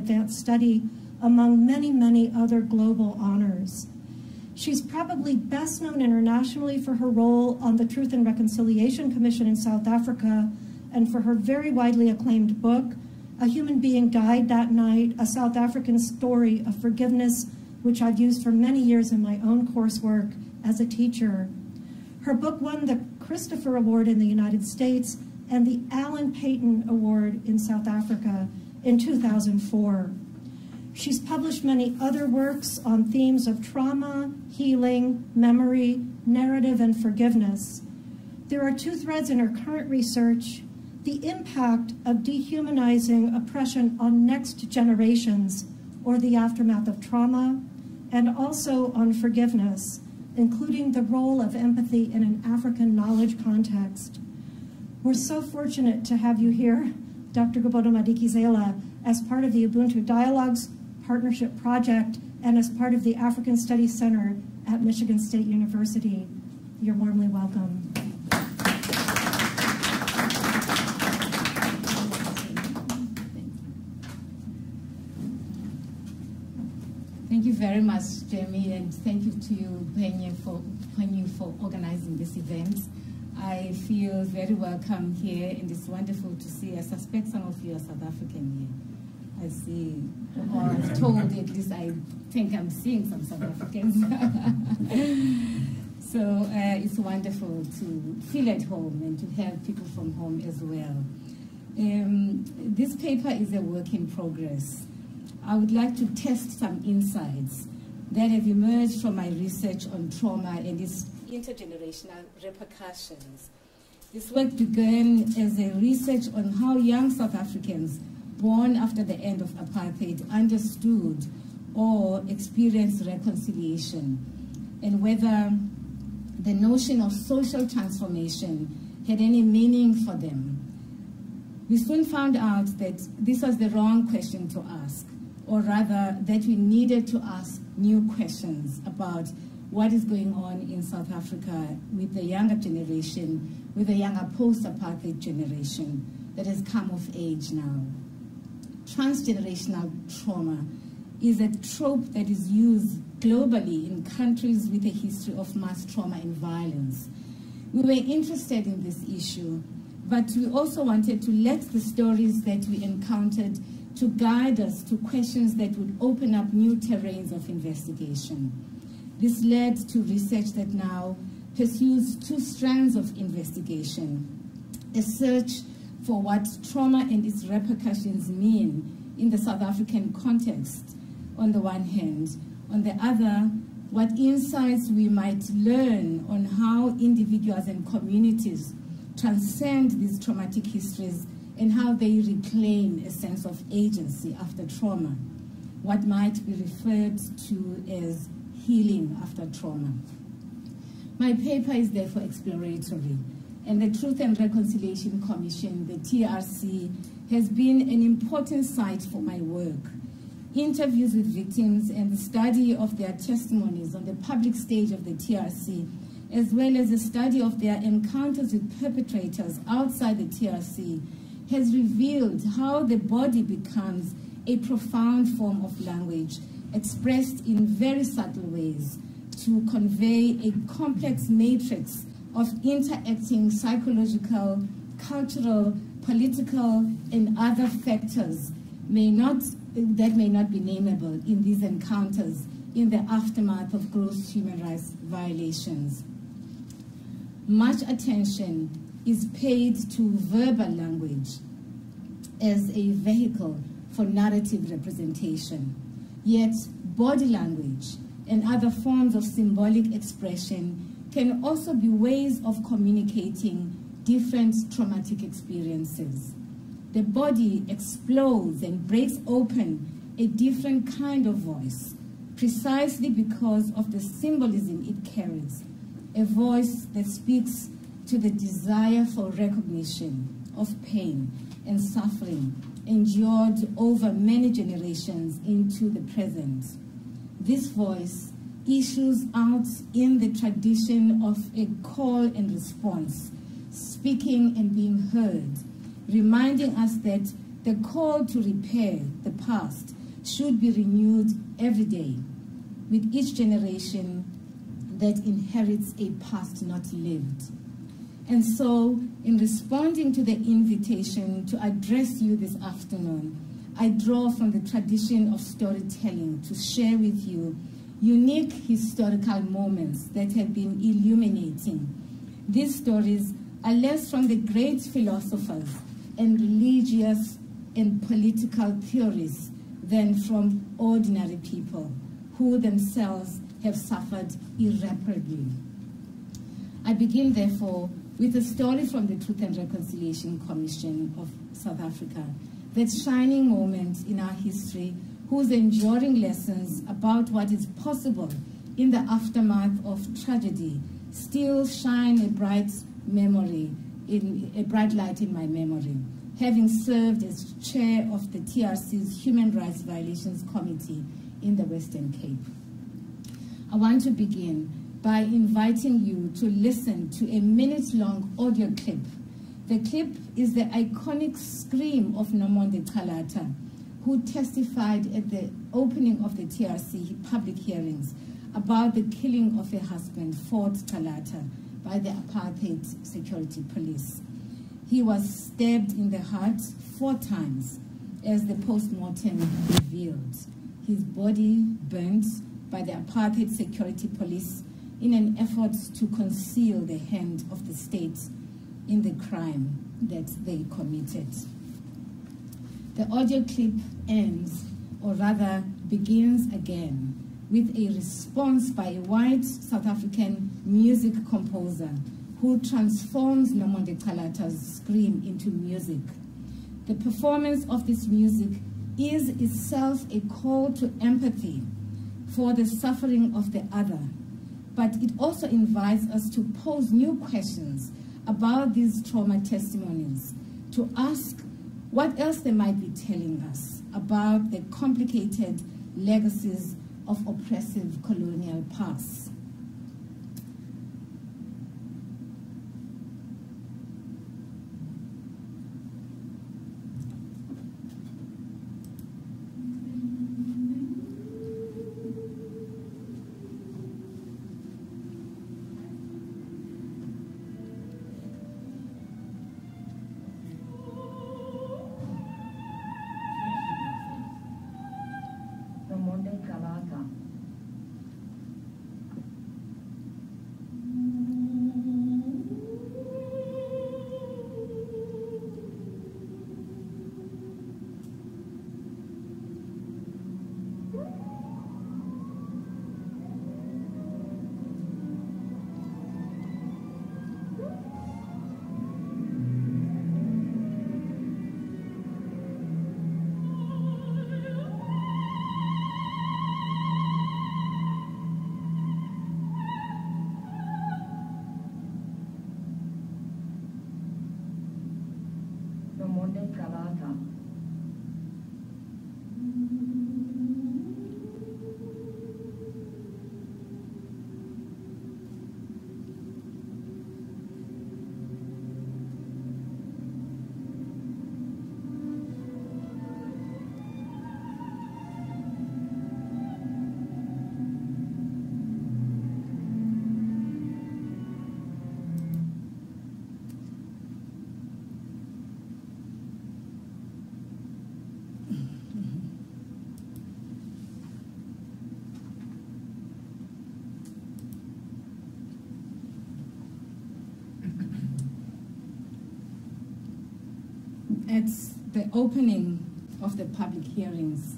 advanced study, among many, many other global honors. She's probably best known internationally for her role on the Truth and Reconciliation Commission in South Africa and for her very widely acclaimed book, A Human Being Died That Night, A South African Story of Forgiveness, which I've used for many years in my own coursework as a teacher. Her book won the Christopher Award in the United States and the Alan Paton Award in South Africa in 2004. She's published many other works on themes of trauma, healing, memory, narrative, and forgiveness. There are two threads in her current research: the impact of dehumanizing oppression on next generations, or the aftermath of trauma, and also on forgiveness, including the role of empathy in an African knowledge context. We're so fortunate to have you here, Dr. Gobodo-Madikizela, as part of the Ubuntu Dialogues Partnership Project and as part of the African Studies Center at Michigan State University. You're warmly welcome. Thank you very much, Jamie, and thank you to you, Penny, for organizing this event. I feel very welcome here, and it's wonderful to see. I suspect some of you are South African here. I see, or I've told, at least I think I'm seeing some South Africans. So it's wonderful to feel at home and to have people from home as well. This paper is a work in progress. I would like to test some insights that have emerged from my research on trauma and its intergenerational repercussions. This work began as a research on how young South Africans born after the end of apartheid understood or experienced reconciliation, and whether the notion of social transformation had any meaning for them. We soon found out that this was the wrong question to ask, or rather that we needed to ask new questions about what is going on in South Africa with the younger generation, with the younger post-apartheid generation that has come of age now. Transgenerational trauma is a trope that is used globally in countries with a history of mass trauma and violence. We were interested in this issue, but we also wanted to let the stories that we encountered to guide us to questions that would open up new terrains of investigation. This led to research that now pursues two strands of investigation: a search for what trauma and its repercussions mean in the South African context, on the one hand. On the other, what insights we might learn on how individuals and communities transcend these traumatic histories and how they reclaim a sense of agency after trauma, what might be referred to as healing after trauma. My paper is therefore exploratory, and the Truth and Reconciliation Commission, the TRC, has been an important site for my work. Interviews with victims and the study of their testimonies on the public stage of the TRC, as well as the study of their encounters with perpetrators outside the TRC, has revealed how the body becomes a profound form of language, expressed in very subtle ways, to convey a complex matrix of interacting psychological, cultural, political, and other factors that may not be nameable in these encounters in the aftermath of gross human rights violations. Much attention is paid to verbal language as a vehicle for narrative representation, yet body language and other forms of symbolic expression can also be ways of communicating different traumatic experiences. The body explodes and breaks open a different kind of voice, precisely because of the symbolism it carries, a voice that speaks to the desire for recognition of pain and suffering endured over many generations into the present. This voice issues out in the tradition of a call and response, speaking and being heard, reminding us that the call to repair the past should be renewed every day with each generation that inherits a past not lived. And so, in responding to the invitation to address you this afternoon, I draw from the tradition of storytelling to share with you unique historical moments that have been illuminating. These stories are less from the great philosophers and religious and political theorists than from ordinary people who themselves have suffered irreparably. I begin, therefore, with a story from the Truth and Reconciliation Commission of South Africa, that shining moment in our history whose enduring lessons about what is possible in the aftermath of tragedy still shine a bright light in my memory, having served as chair of the TRC's Human Rights Violations Committee in the Western Cape. I want to begin by inviting you to listen to a minute-long audio clip. The clip is the iconic scream of Nomonde Kalata, who testified at the opening of the TRC public hearings about the killing of her husband, Fort Kalata, by the apartheid security police. He was stabbed in the heart 4 times, as the post-mortem revealed. His body burnt by the apartheid security police in an effort to conceal the hand of the state in the crime that they committed. The audio clip ends, or rather begins again, with a response by a white South African music composer who transforms Nomonde Kalata's scream into music. The performance of this music is itself a call to empathy for the suffering of the other, but it also invites us to pose new questions about these trauma testimonies, to ask what else they might be telling us about the complicated legacies of oppressive colonial past. At the opening of the public hearings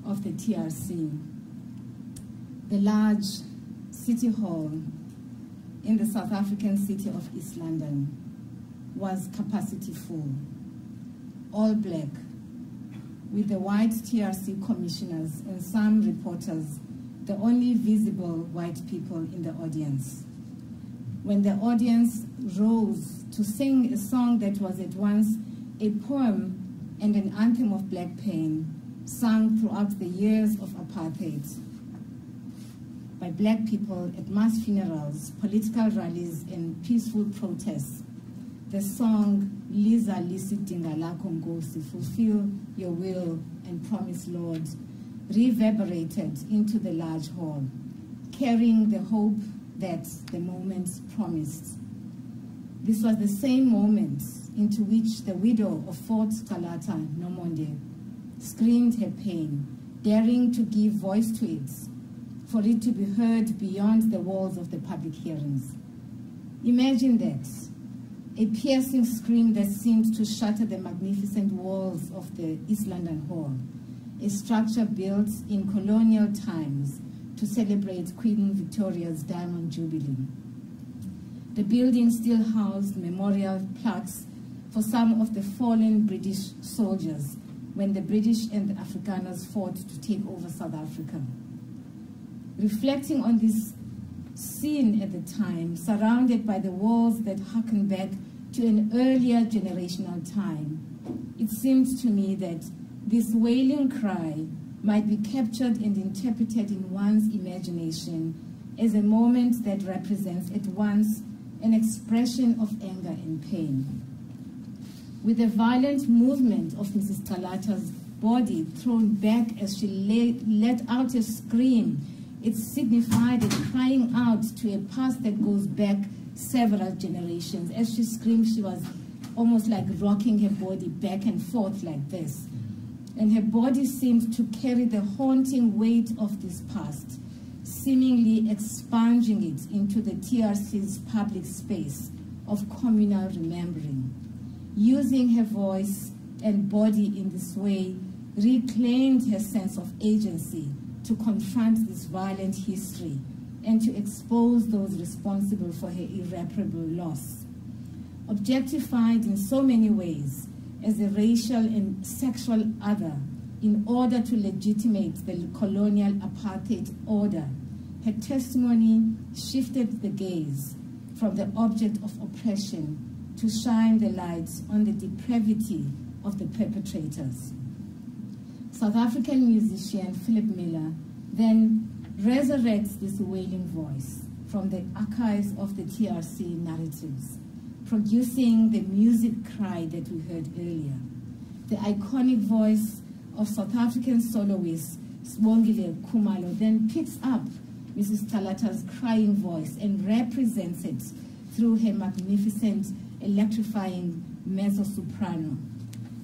of the TRC, the large city hall in the South African city of East London was capacity full, all black, with the white TRC commissioners and some reporters, the only visible white people in the audience. When the audience rose to sing a song that was at once a poem and an anthem of black pain, sung throughout the years of apartheid by black people at mass funerals, political rallies, and peaceful protests, the song Liza Lisidinga Lakho Nkosi, Fulfill Your Will and Promise, Lord, reverberated into the large hall, carrying the hope that the moment promised. This was the same moment into which the widow of Fort Galata Nomonde screamed her pain, daring to give voice to it, for it to be heard beyond the walls of the public hearings. Imagine that, a piercing scream that seemed to shatter the magnificent walls of the East London Hall, a structure built in colonial times to celebrate Queen Victoria's Diamond Jubilee. The building still housed memorial plaques for some of the fallen British soldiers when the British and the Afrikaners fought to take over South Africa. Reflecting on this scene at the time, surrounded by the walls that harken back to an earlier generational time, it seemed to me that this wailing cry might be captured and interpreted in one's imagination as a moment that represents at once an expression of anger and pain. With the violent movement of Mrs. Galata's body thrown back as she let out a scream, it signified a crying out to a past that goes back several generations. As she screamed, she was almost like rocking her body back and forth like this. And her body seemed to carry the haunting weight of this past, seemingly expunging it into the TRC's public space of communal remembering. Using her voice and body in this way, reclaimed her sense of agency to confront this violent history and to expose those responsible for her irreparable loss. Objectified in so many ways as a racial and sexual other in order to legitimate the colonial apartheid order, her testimony shifted the gaze from the object of oppression to shine the light on the depravity of the perpetrators. South African musician Philip Miller then resurrects this wailing voice from the archives of the TRC narratives, producing the music cry that we heard earlier. The iconic voice of South African soloist Sibongile Khumalo then picks up Mrs. Galata's crying voice and represents it through her magnificent, electrifying mezzo-soprano.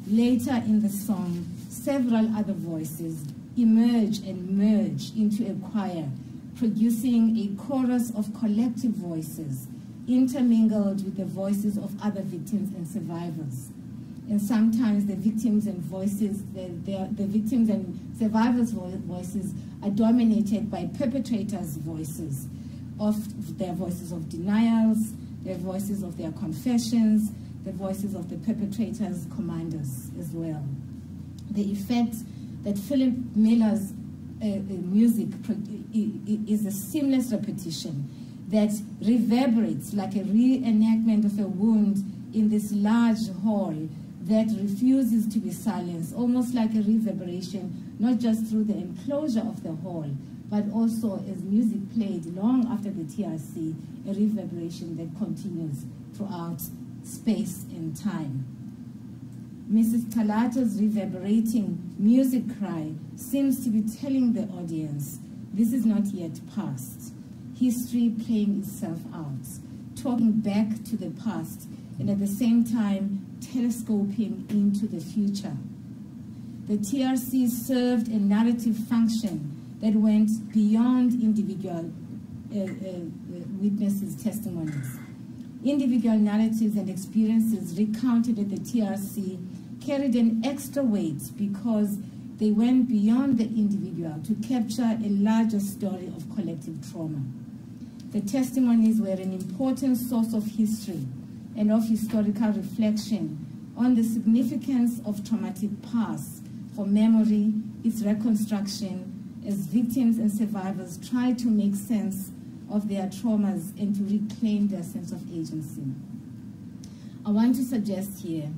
Later in the song, several other voices emerge and merge into a choir, producing a chorus of collective voices intermingled with the voices of other victims and survivors. And sometimes the victims and voices, the victims and survivors' voices are dominated by perpetrators' voices, of their voices of denials, their voices of their confessions, the voices of the perpetrators' commanders as well. The effect that Philip Miller's music is a seamless repetition that reverberates like a reenactment of a wound in this large hall that refuses to be silenced, almost like a reverberation, not just through the enclosure of the hall, but also as music played long after the TRC, a reverberation that continues throughout space and time. Mrs. Galata's reverberating music cry seems to be telling the audience, this is not yet past. History playing itself out, talking back to the past, and at the same time, telescoping into the future. The TRC served a narrative function that went beyond individual witnesses' testimonies. Individual narratives and experiences recounted at the TRC carried an extra weight because they went beyond the individual to capture a larger story of collective trauma. The testimonies were an important source of history and of historical reflection on the significance of traumatic past for memory, its reconstruction, as victims and survivors try to make sense of their traumas and to reclaim their sense of agency. I want to suggest here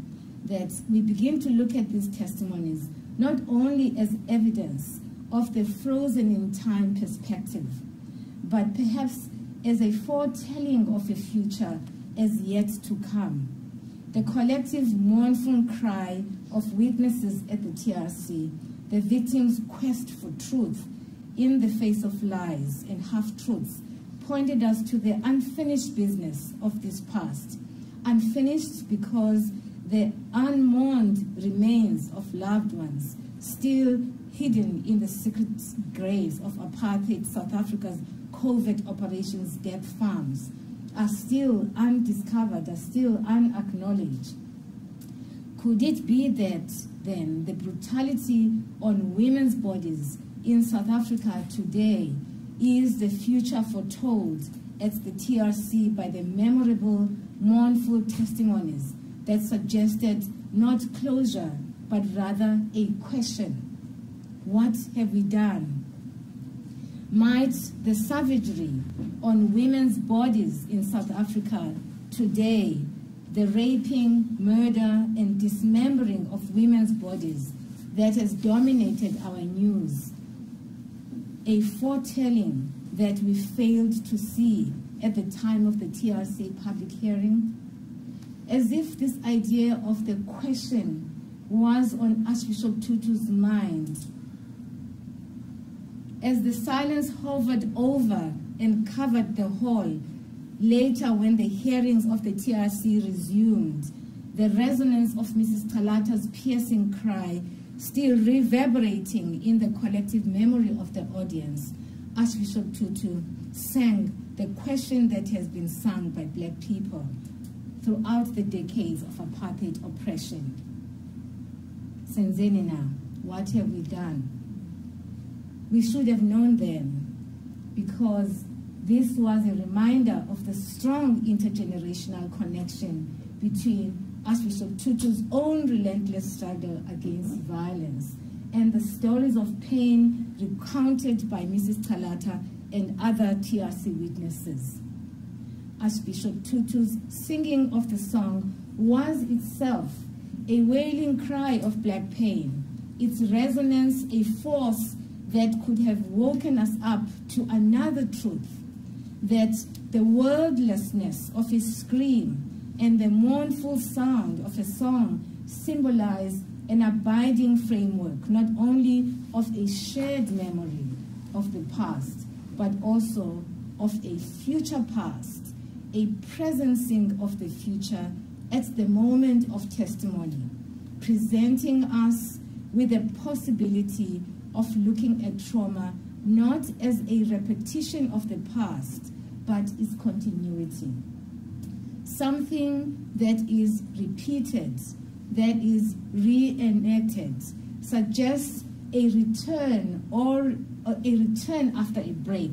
that we begin to look at these testimonies not only as evidence of the frozen in time perspective, but perhaps as a foretelling of a future as yet to come, the collective mournful cry of witnesses at the TRC, the victims' quest for truth in the face of lies and half-truths, pointed us to the unfinished business of this past. Unfinished because the unmourned remains of loved ones, still hidden in the secret graves of apartheid South Africa's covert operations death farms, are still undiscovered, are still unacknowledged. Could it be that then the brutality on women's bodies in South Africa today is the future foretold at the TRC by the memorable, mournful testimonies that suggested not closure, but rather a question? What have we done? Might the savagery on women's bodies in South Africa today, the raping, murder, and dismembering of women's bodies that has dominated our news, a foretelling that we failed to see at the time of the TRC public hearing? As if this idea of the question was on Archbishop Tutu's mind. As the silence hovered over and covered the hall, later when the hearings of the TRC resumed, the resonance of Mrs. Talata's piercing cry still reverberating in the collective memory of the audience, Archbishop Tutu sang the question that has been sung by Black people throughout the decades of apartheid oppression. Senzenina, what have we done? We should have known then, because this was a reminder of the strong intergenerational connection between Archbishop Tutu's own relentless struggle against violence and the stories of pain recounted by Mrs. Talata and other TRC witnesses. Archbishop Tutu's singing of the song was itself a wailing cry of Black pain, its resonance a force that could have woken us up to another truth, that the wordlessness of a scream and the mournful sound of a song symbolize an abiding framework, not only of a shared memory of the past, but also of a future past, a presencing of the future at the moment of testimony, presenting us with the possibility of looking at trauma not as a repetition of the past, but its continuity. Something that is repeated, that is reenacted, suggests a return or a return after a break,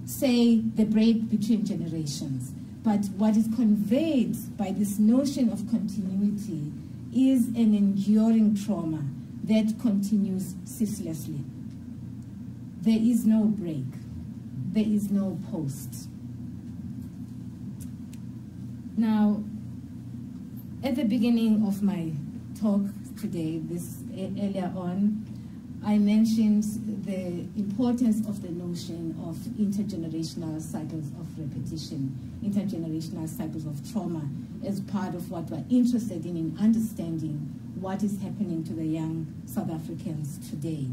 say the break between generations. But what is conveyed by this notion of continuity is an enduring trauma that continues ceaselessly. There is no break. There is no post. Now, at the beginning of my talk today, earlier on, I mentioned the importance of the notion of intergenerational cycles of repetition, intergenerational cycles of trauma, as part of what we're interested in understanding what is happening to the young South Africans today.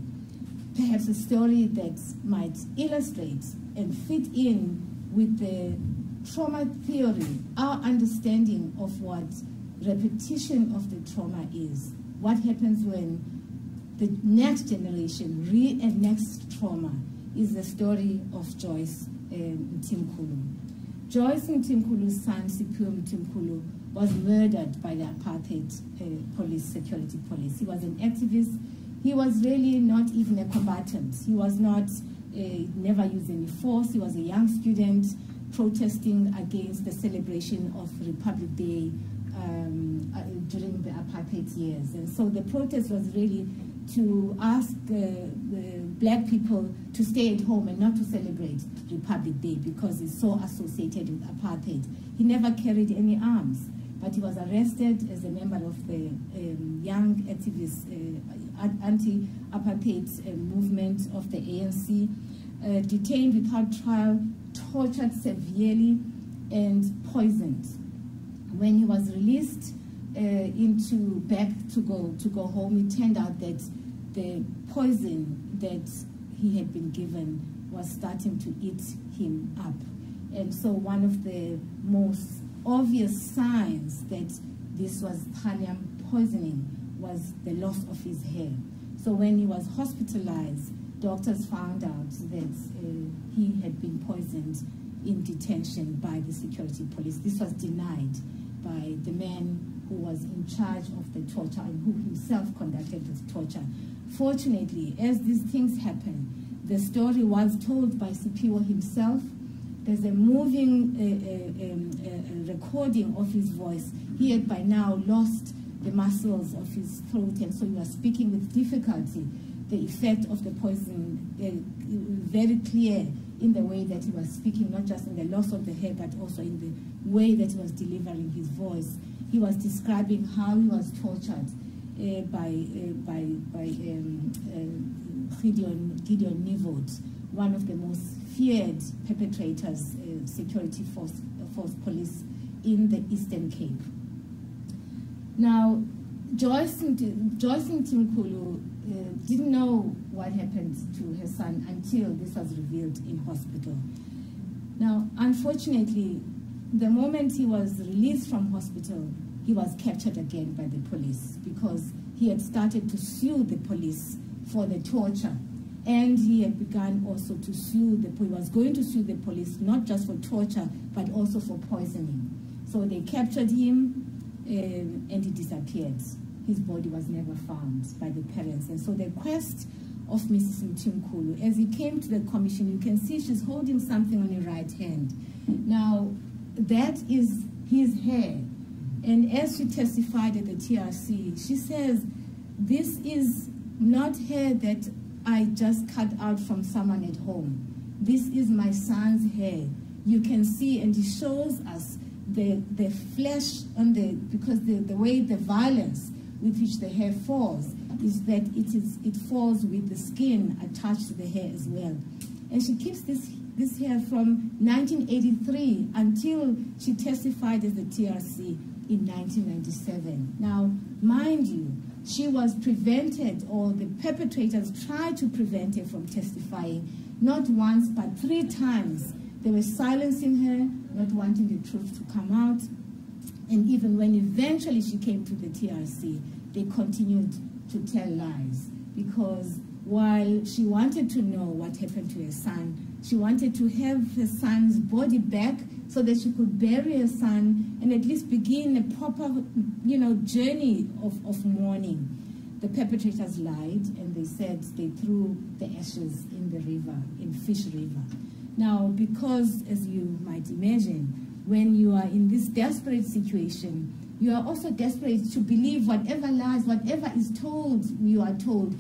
Perhaps a story that might illustrate and fit in with the trauma theory, our understanding of what repetition of the trauma is. What happens when the next generation reenacts trauma is the story of Joyce Mtimkulu. Joyce Mtimkulu's son, Siphiwe Mtimkulu, was murdered by the apartheid security police. He was an activist. He was really not even a combatant. He was not, never used any force. He was a young student protesting against the celebration of Republic Day during the apartheid years. And so the protest was really to ask Black people to stay at home and not to celebrate Republic Day because it's so associated with apartheid. He never carried any arms, but he was arrested as a member of the young activist anti-apartheid movement of the ANC, detained without trial, tortured severely, and poisoned. When he was released, back to go home, it turned out that the poison that he had been given was starting to eat him up. And so one of the most obvious signs that this was thallium poisoning was the loss of his hair. So when he was hospitalized, doctors found out that he had been poisoned in detention by the security police. This was denied by the man who was in charge of the torture and who himself conducted the torture. Fortunately, as these things happen, the story was told by Siphiwe himself. There's a moving recording of his voice. He had by now lost the muscles of his throat, and so he was speaking with difficulty. The effect of the poison very clear in the way that he was speaking, not just in the loss of the hair, but also in the way that he was delivering his voice. He was describing how he was tortured by Gideon Nivot, one of the most feared perpetrators, security force police in the Eastern Cape. Now, Joyce Mtimkulu didn't know what happened to her son until this was revealed in hospital. Now, unfortunately, the moment he was released from hospital, he was captured again by the police because he had started to sue the police for the torture. And he had begun also to sue he was going to sue the police not just for torture, but also for poisoning. So they captured him and he disappeared. His body was never found by the parents. And so the quest of Mrs. Mtimkulu, as he came to the commission, you can see she's holding something on her right hand. Now, that is his hair. And as she testified at the TRC, she says, this is not hair that I just cut out from someone at home. This is my son's hair. You can see, and he shows us the flesh on because the way the violence with which the hair falls is that it falls with the skin attached to the hair as well. And she keeps this hair from 1983 until she testified at the TRC in 1997. Now, mind you, she was prevented, or the perpetrators tried to prevent her from testifying, not once, but 3 times. They were silencing her, not wanting the truth to come out. And even when eventually she came to the TRC, they continued to tell lies. Because while she wanted to know what happened to her son, she wanted to have her son's body back so that she could bury her son and at least begin a proper, journey of mourning. The perpetrators lied, and they said they threw the ashes in the river, in Fish River. Now, because, as you might imagine, when you are in this desperate situation, you are also desperate to believe whatever lies, whatever is told, you are told,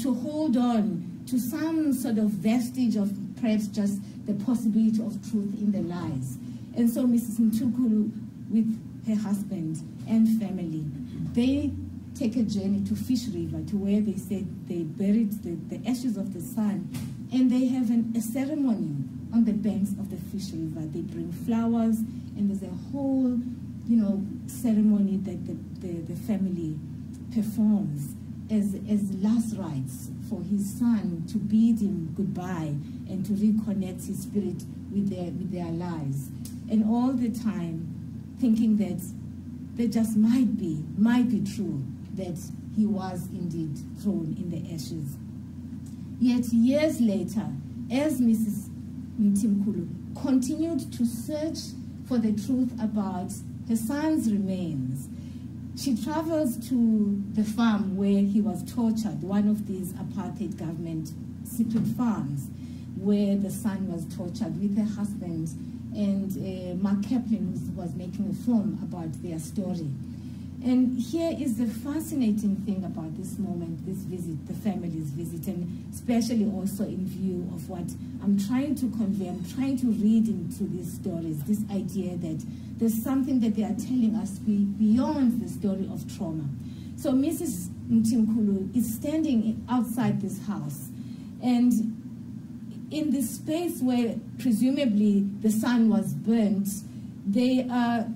to hold on to some sort of vestige of perhaps just the possibility of truth in the lies. And so Mrs. Mtimkulu, with her husband and family, they take a journey to Fish River, to where they said they buried the ashes of the son, and they have a ceremony on the banks of the Fish River. They bring flowers, and there's a whole, ceremony that the family performs as last rites for his son, to bid him goodbye and to reconnect his spirit with their lives. And all the time thinking that there just might be true that he was indeed thrown in the ashes. Yet years later, as Mrs. Mtimkulu continued to search for the truth about her son's remains, she travels to the farm where he was tortured, one of these apartheid government secret farms, where the son was tortured, with her husband and Mark Kaplan, who was making a film about their story. And here is the fascinating thing about this moment, this visit, the family's visit, and especially also in view of what I'm trying to convey. I'm trying to read into these stories, this idea that there's something that they are telling us beyond the story of trauma. So Mrs. Mtimkulu is standing outside this house, and in this space where presumably the son was burnt, they are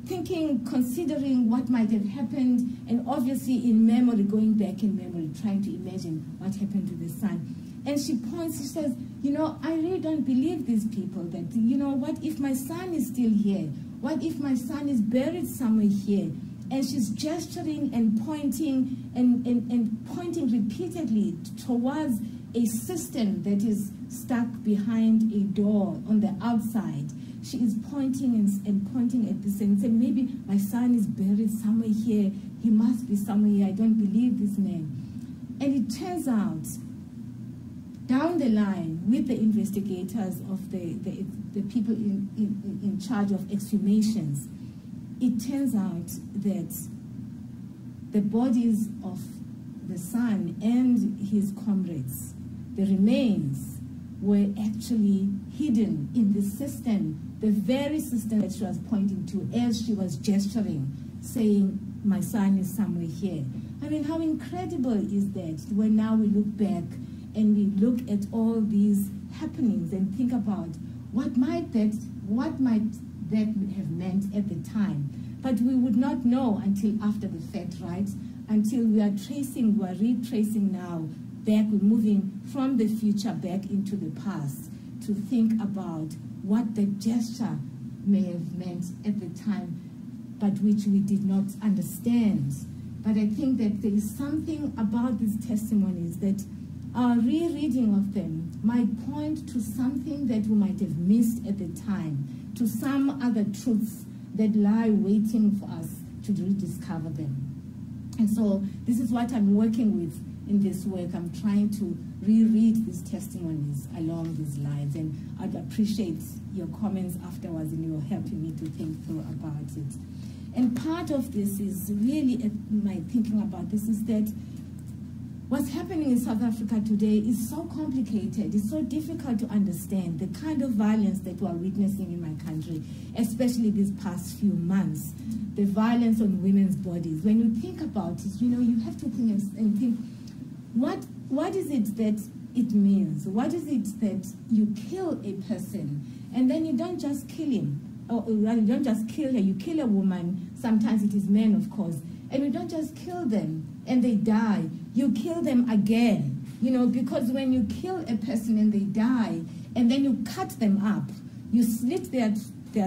thinking, considering what might have happened, and obviously in memory, going back in memory, trying to imagine what happened to the son. And she points, she says, you know, I really don't believe these people that, you know, what if my son is still here? What if my son is buried somewhere here? And she's gesturing and pointing and pointing repeatedly towards a cistern that is stuck behind a door on the outside. She is pointing and pointing at this and saying, maybe my son is buried somewhere here. He must be somewhere here. I don't believe this man. And it turns out, down the line, with the investigators of the people in charge of exhumations, it turns out that the bodies of the son and his comrades, the remains, were actually hidden in the cistern, the very cistern that she was pointing to as she was gesturing, saying, my son is somewhere here. I mean, how incredible is that when now we look back and we look at all these happenings and think about what might that have meant at the time. But we would not know until after the fact, right? Until we are retracing now, back, we're moving from the future back into the past to think about what the gesture may have meant at the time, but which we did not understand. But I think that there is something about these testimonies that our rereading of them might point to something that we might have missed at the time, to some other truths that lie waiting for us to rediscover them. And so this is what I'm working with in this work. I'm trying to reread these testimonies along these lines, and I'd appreciate your comments afterwards and you're helping me to think through about it. And part of this is really, my thinking about this is that what's happening in South Africa today is so complicated, it's so difficult to understand the kind of violence that we're witnessing in my country, especially these past few months, the violence on women's bodies. When you think about it, you know, you have to think and think, what is it that it means? What is it that you kill a person and then you don't just kill him, or you don't just kill her, you kill a woman, sometimes it is men of course, and you don't just kill them and they die, you kill them again, you know, because when you kill a person and they die and then you cut them up, you slit their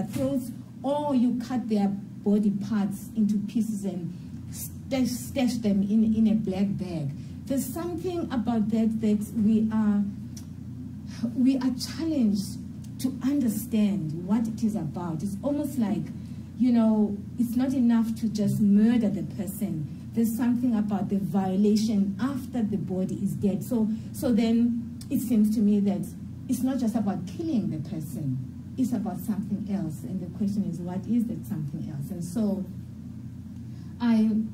throats or you cut their body parts into pieces and stash them in a black bag. There's something about that we are challenged to understand what it is about. It's almost like, you know, it's not enough to just murder the person. There's something about the violation after the body is dead. So then it seems to me that it's not just about killing the person, it's about something else. And the question is, what is that something else? And so I'm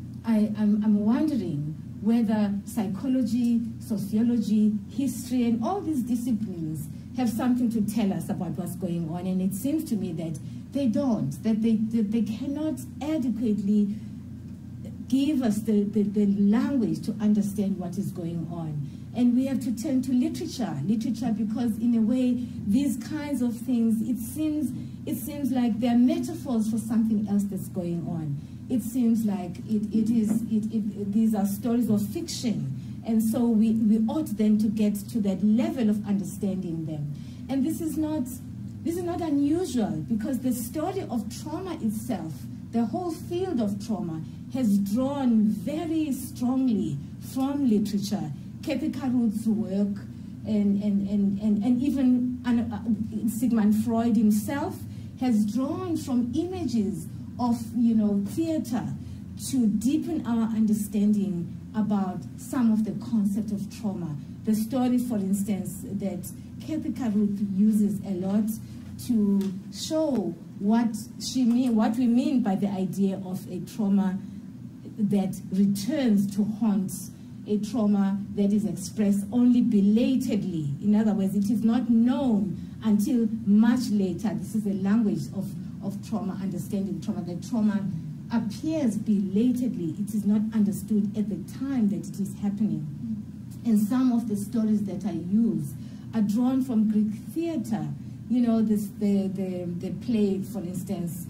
wondering whether psychology, sociology, history, and all these disciplines have something to tell us about what's going on. And it seems to me that they don't, that they cannot adequately give us the language to understand what is going on. And we have to turn to literature because in a way, these kinds of things, it seems like they're metaphors for something else that's going on. It seems like these are stories of fiction. And so we ought then to get to that level of understanding them. And this is not unusual, because the story of trauma itself, the whole field of trauma, has drawn very strongly from literature. Kathy Caruth's work and even Sigmund Freud himself has drawn from images of, you know, theater to deepen our understanding about some of the concept of trauma. The story, for instance, that Kathy Caruth uses a lot to show what we mean by the idea of a trauma that returns to haunt, a trauma that is expressed only belatedly. In other words, it is not known until much later. This is the language of trauma, understanding trauma. That trauma appears belatedly. It is not understood at the time that it is happening. And some of the stories that I use are drawn from Greek theater. You know, the play, for instance,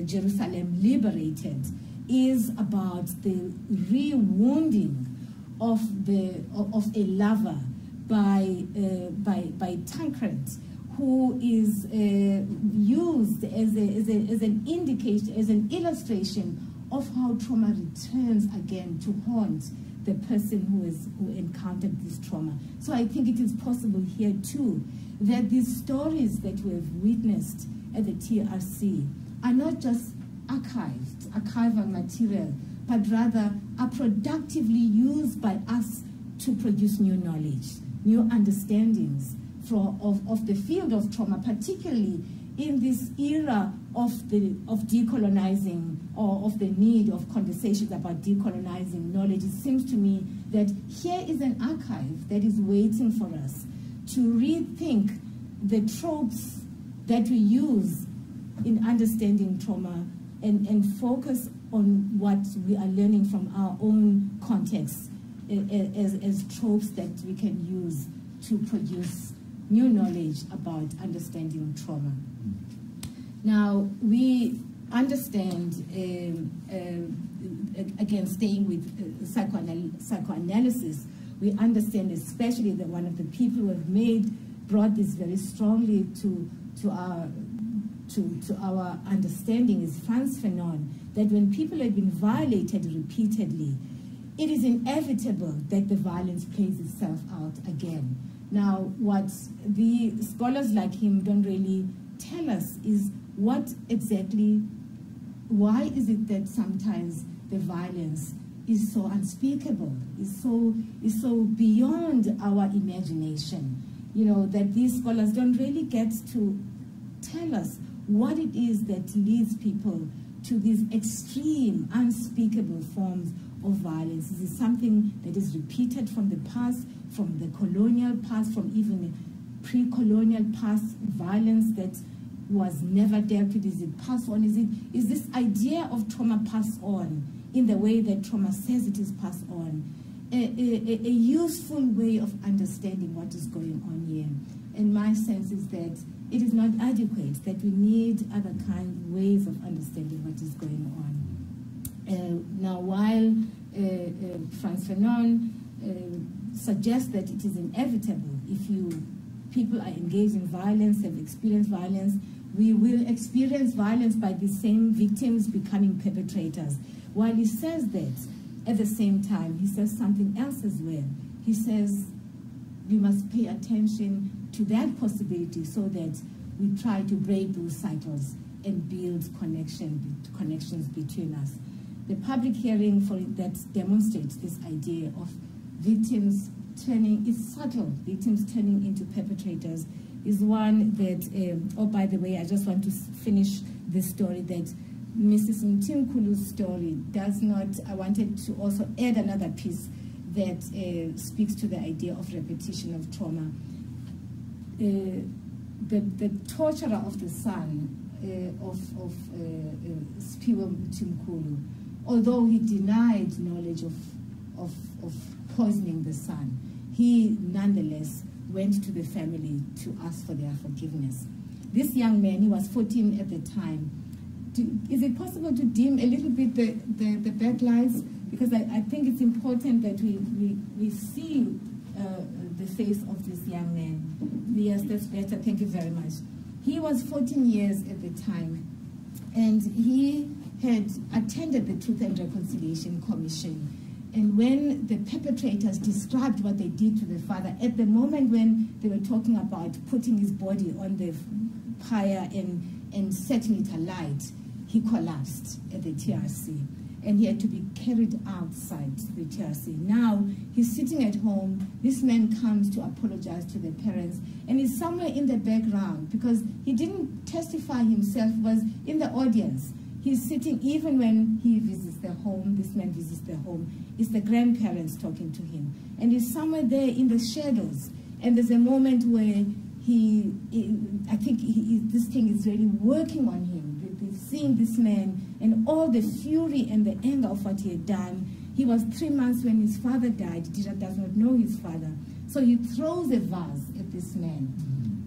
Jerusalem liberated is about the re-wounding of a lover by Tancred, who is used as an indication, as an illustration of how trauma returns again to haunt the person who encountered this trauma. So I think it is possible here too that these stories that we have witnessed at the TRC are not just archival material, but rather are productively used by us to produce new knowledge, new understandings of the field of trauma, particularly in this era of decolonizing, or of the need of conversations about decolonizing knowledge. It seems to me that here is an archive that is waiting for us to rethink the tropes that we use in understanding trauma and focus on what we are learning from our own context as tropes that we can use to produce new knowledge about understanding trauma. Now, we understand, again, staying with psychoanalysis, we understand, especially that one of the people who have brought this very strongly to our understanding is Frantz Fanon, that when people have been violated repeatedly, it is inevitable that the violence plays itself out again. Now, what the scholars like him don't really tell us is what exactly, why is it that sometimes the violence is so unspeakable, is so beyond our imagination, you know, that these scholars don't really get to tell us what it is that leads people to these extreme, unspeakable forms of violence. Is it something that is repeated from the past, from the colonial past, from even pre-colonial past, violence that was never dealt with? Is it passed on? Is this idea of trauma passed on in the way that trauma says it is passed on a useful way of understanding what is going on here? And my sense is that it is not adequate, that we need other ways of understanding what is going on. Now, while Frantz Fanon suggests that it is inevitable, if people are engaged in violence, have experienced violence, we will experience violence by the same victims becoming perpetrators. While he says that, at the same time, he says something else as well. He says we must pay attention to that possibility so that we try to break those cycles and build connections between us. The public hearing that demonstrates this idea of victims turning, it's subtle, victims turning into perpetrators, is one that, oh, by the way, I just want to finish this story that Mrs. Mtimkulu's story does not, I wanted to also add another piece that speaks to the idea of repetition of trauma. The torturer of the son of Spiwe Mtimkulu, although he denied knowledge of poisoning the son, he nonetheless went to the family to ask for their forgiveness. This young man, he was 14 at the time. Is it possible to dim a little bit the backlights? Because I think it's important that we see the face of this young man. Yes, that's better. Thank you very much. He was 14 years at the time, and he had attended the Truth and Reconciliation Commission. And when the perpetrators described what they did to the father, at the moment when they were talking about putting his body on the pyre and setting it alight, he collapsed at the TRC. And he had to be carried outside the TRC. Now, he's sitting at home. This man comes to apologize to the parents, and he's somewhere in the background because he didn't testify himself, was in the audience. He's sitting, even when he visits the home, this man visits the home, it's the grandparents talking to him. And he's somewhere there in the shadows. And there's a moment where I think this thing is really working on him. Seeing this man and all the fury and the anger of what he had done. He was 3 months when his father died. He does not know his father. So he throws a vase at this man,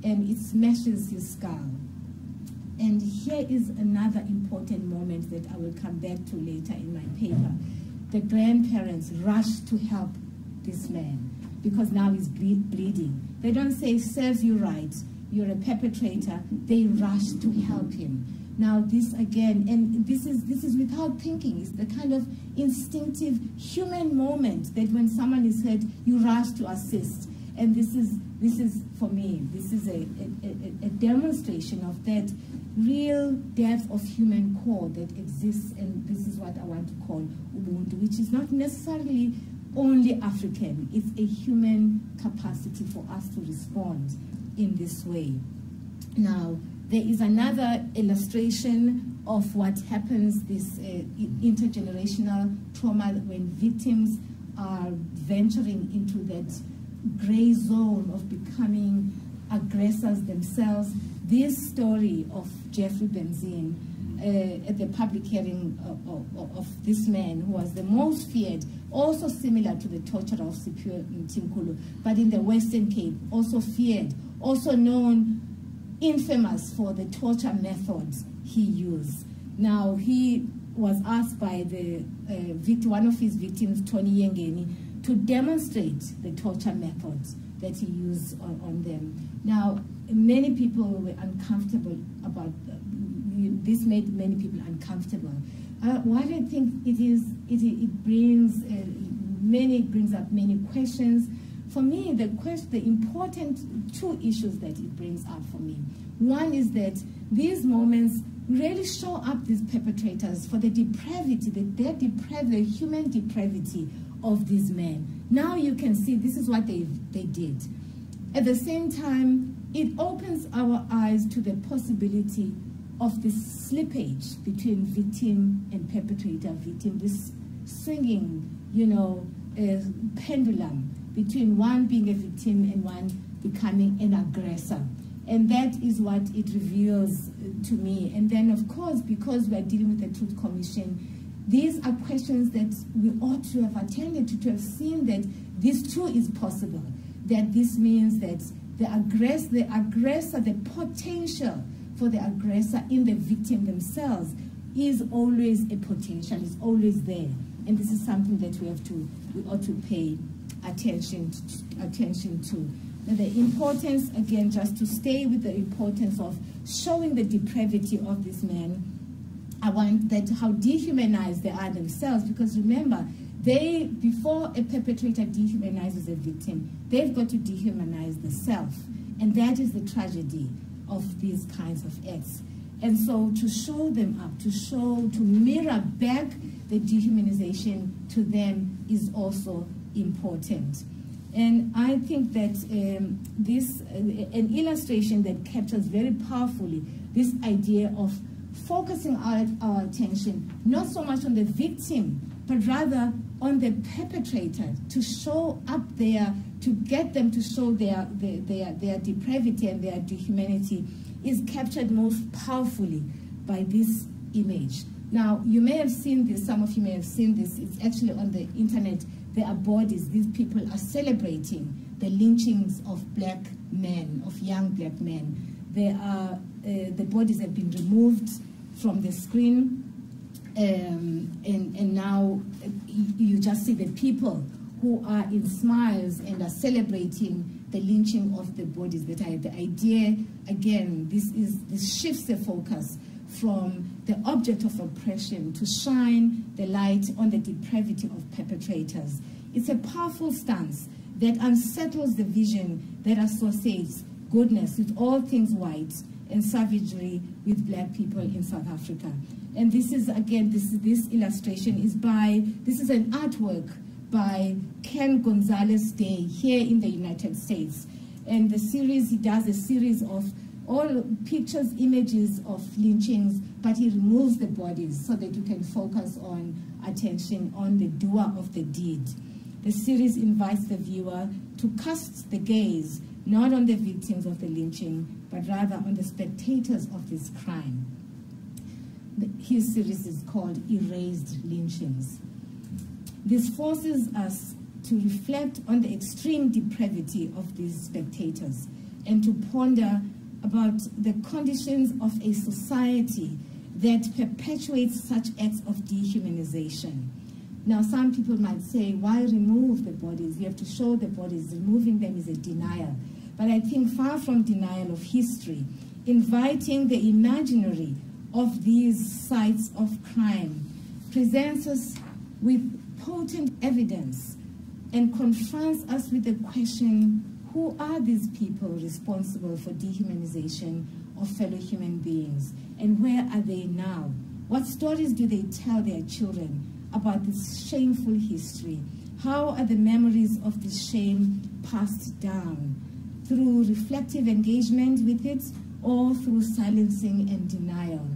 and it smashes his skull. And here is another important moment that I will come back to later in my paper. The grandparents rushed to help this man because now he's bleeding. They don't say, serves you right, you're a perpetrator. They rush to help him. Now this again, and this is without thinking. It's the kind of instinctive human moment that when someone is hurt, you rush to assist. And this is for me, this is a demonstration of that real depth of human core that exists, and this is what I want to call Ubuntu, which is not necessarily only African. It's a human capacity for us to respond in this way. Now, there is another illustration of what happens, this intergenerational trauma, when victims are venturing into that gray zone of becoming aggressors themselves. This story of Jeffrey Benzine at the public hearing of this man who was the most feared, also similar to the torture of Sipho Mtimkulu, but in the Western Cape, also feared, also known, infamous for the torture methods he used. Now, he was asked by the one of his victims, Tony Yengeni, to demonstrate the torture methods that he used on them. Now, many people were uncomfortable about this. Made many people uncomfortable. What I think it brings brings up many questions. For me, the important two issues that it brings up for me. One is that these moments really show up these perpetrators for the depravity, the human depravity of these men. Now you can see this is what they did. At the same time, it opens our eyes to the possibility of this slippage between victim and perpetrator, victim, this swinging, pendulum between one being a victim and one becoming an aggressor. And that is what it reveals to me. And then, of course, because we're dealing with the Truth Commission, these are questions that we ought to have attended to have seen that this too is possible. That this means that the aggressor, the potential for the aggressor in the victim themselves is always a potential, is always there. And this is something that we ought to pay attention to. Now, the importance, again, just to stay with the importance of showing the depravity of this man, I want that how dehumanized they are themselves, because remember, before a perpetrator dehumanizes a victim, they've got to dehumanize the self. And that is the tragedy of these kinds of acts. And so to show them up, to mirror back the dehumanization to them is also important. And I think that an illustration that captures very powerfully this idea of focusing our attention not so much on the victim, but rather on the perpetrator, to show up there, to get them to show their depravity and their dehumanity, is captured most powerfully by this image. Now, you may have seen this, some of you may have seen this, it's actually on the internet. There are bodies, these people are celebrating the lynchings of black men, of young black men. The bodies have been removed from the screen, and now you just see the people who are in smiles and are celebrating the lynching of the bodies. That the idea, again, this shifts the focus from the object of oppression to shine the light on the depravity of perpetrators. It's a powerful stance that unsettles the vision that associates goodness with all things white and savagery with black people in South Africa. And this is, again, this illustration is this is an artwork by Ken Gonzalez Day here in the United States. And the series, he does a series of all pictures, images of lynchings, but he removes the bodies so that you can focus on attention on the doer of the deed. The series invites the viewer to cast the gaze not on the victims of the lynching, but rather on the spectators of this crime. His series is called Erased Lynchings. This forces us to reflect on the extreme depravity of these spectators and to ponder about the conditions of a society that perpetuates such acts of dehumanization. Now, some people might say, why remove the bodies? You have to show the bodies. Removing them is a denial. But I think far from denial of history, inviting the imaginary of these sites of crime presents us with potent evidence and confronts us with the question, who are these people responsible for dehumanization of fellow human beings? And where are they now? What stories do they tell their children about this shameful history? How are the memories of this shame passed down? Through reflective engagement with it or through silencing and denial?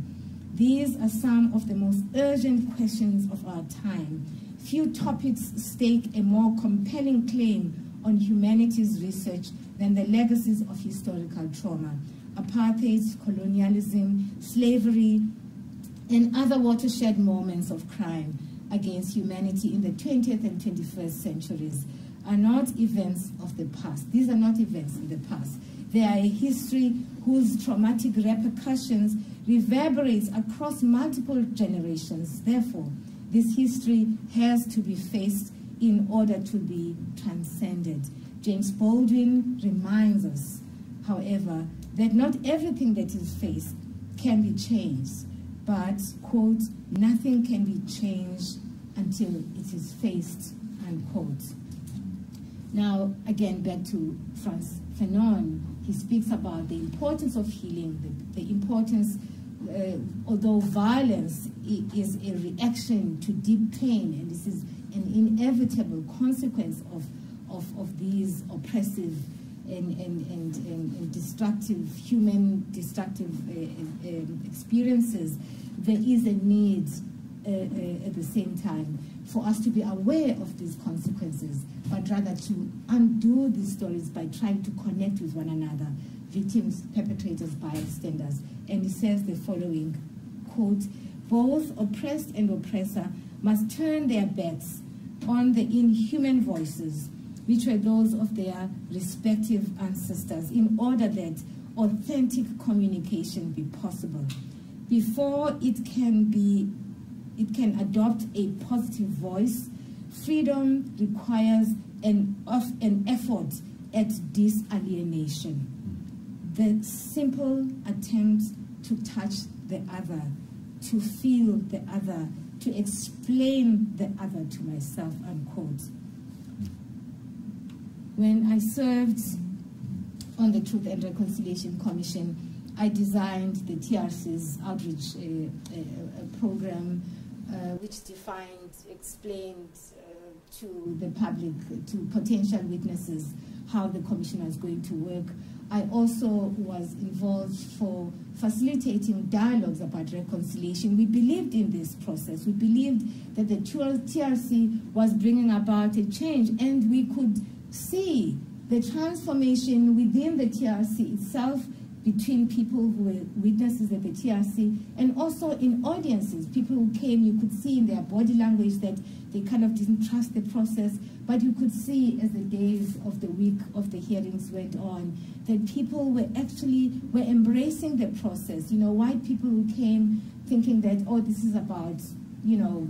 These are some of the most urgent questions of our time. Few topics stake a more compelling claim on humanities research than the legacies of historical trauma: apartheid, colonialism, slavery, and other watershed moments of crime against humanity in the 20th and 21st centuries are not events of the past. These are not events in the past. They are a history whose traumatic repercussions reverberates across multiple generations. Therefore, this history has to be faced in order to be transcended. James Baldwin reminds us, however, that not everything that is faced can be changed, but, quote, nothing can be changed until it is faced, unquote. Now, again, back to Frantz Fanon. He speaks about the importance of healing, the importance, although violence is a reaction to deep pain, and this is an inevitable consequence of these oppressive and destructive, destructive experiences, there is a need at the same time for us to be aware of these consequences, but rather to undo these stories by trying to connect with one another, victims, perpetrators, bystanders. And he says the following, quote, both oppressed and oppressor must turn their backs on the inhuman voices, which were those of their respective ancestors, in order that authentic communication be possible. Before it can adopt a positive voice, freedom requires an effort at disalienation. The simple attempt to touch the other, to feel the other, to explain the other to myself, unquote. When I served on the Truth and Reconciliation Commission, I designed the TRC's outreach program, which defined, explained to the public, to potential witnesses, how the commission was going to work. I also was involved for facilitating dialogues about reconciliation. We believed in this process. We believed that the TRC was bringing about a change, and we could see the transformation within the TRC itself, between people who were witnesses at the TRC, and also in audiences. People who came, you could see in their body language that they kind of didn't trust the process, but you could see as the days of the week of the hearings went on, that people were embracing the process. You know, white people who came thinking that, oh, this is about, you know,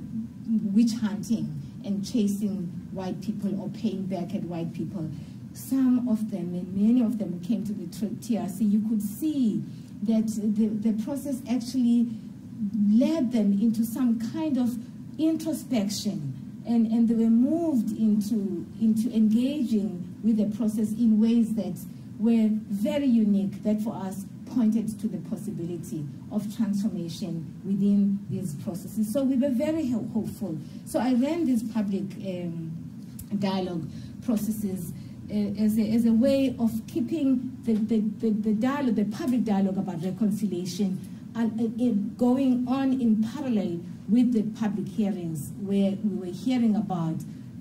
witch hunting and chasing white people or paying back at white people. Some of them, and many of them who came to the TRC, you could see that the process actually led them into some kind of introspection, and they were moved into engaging with the process in ways that were very unique, that for us pointed to the possibility of transformation within these processes. So we were very hopeful. So I ran these public dialogue processes as a way of keeping the dialogue, the public dialogue about reconciliation, going on in parallel with the public hearings, where we were hearing about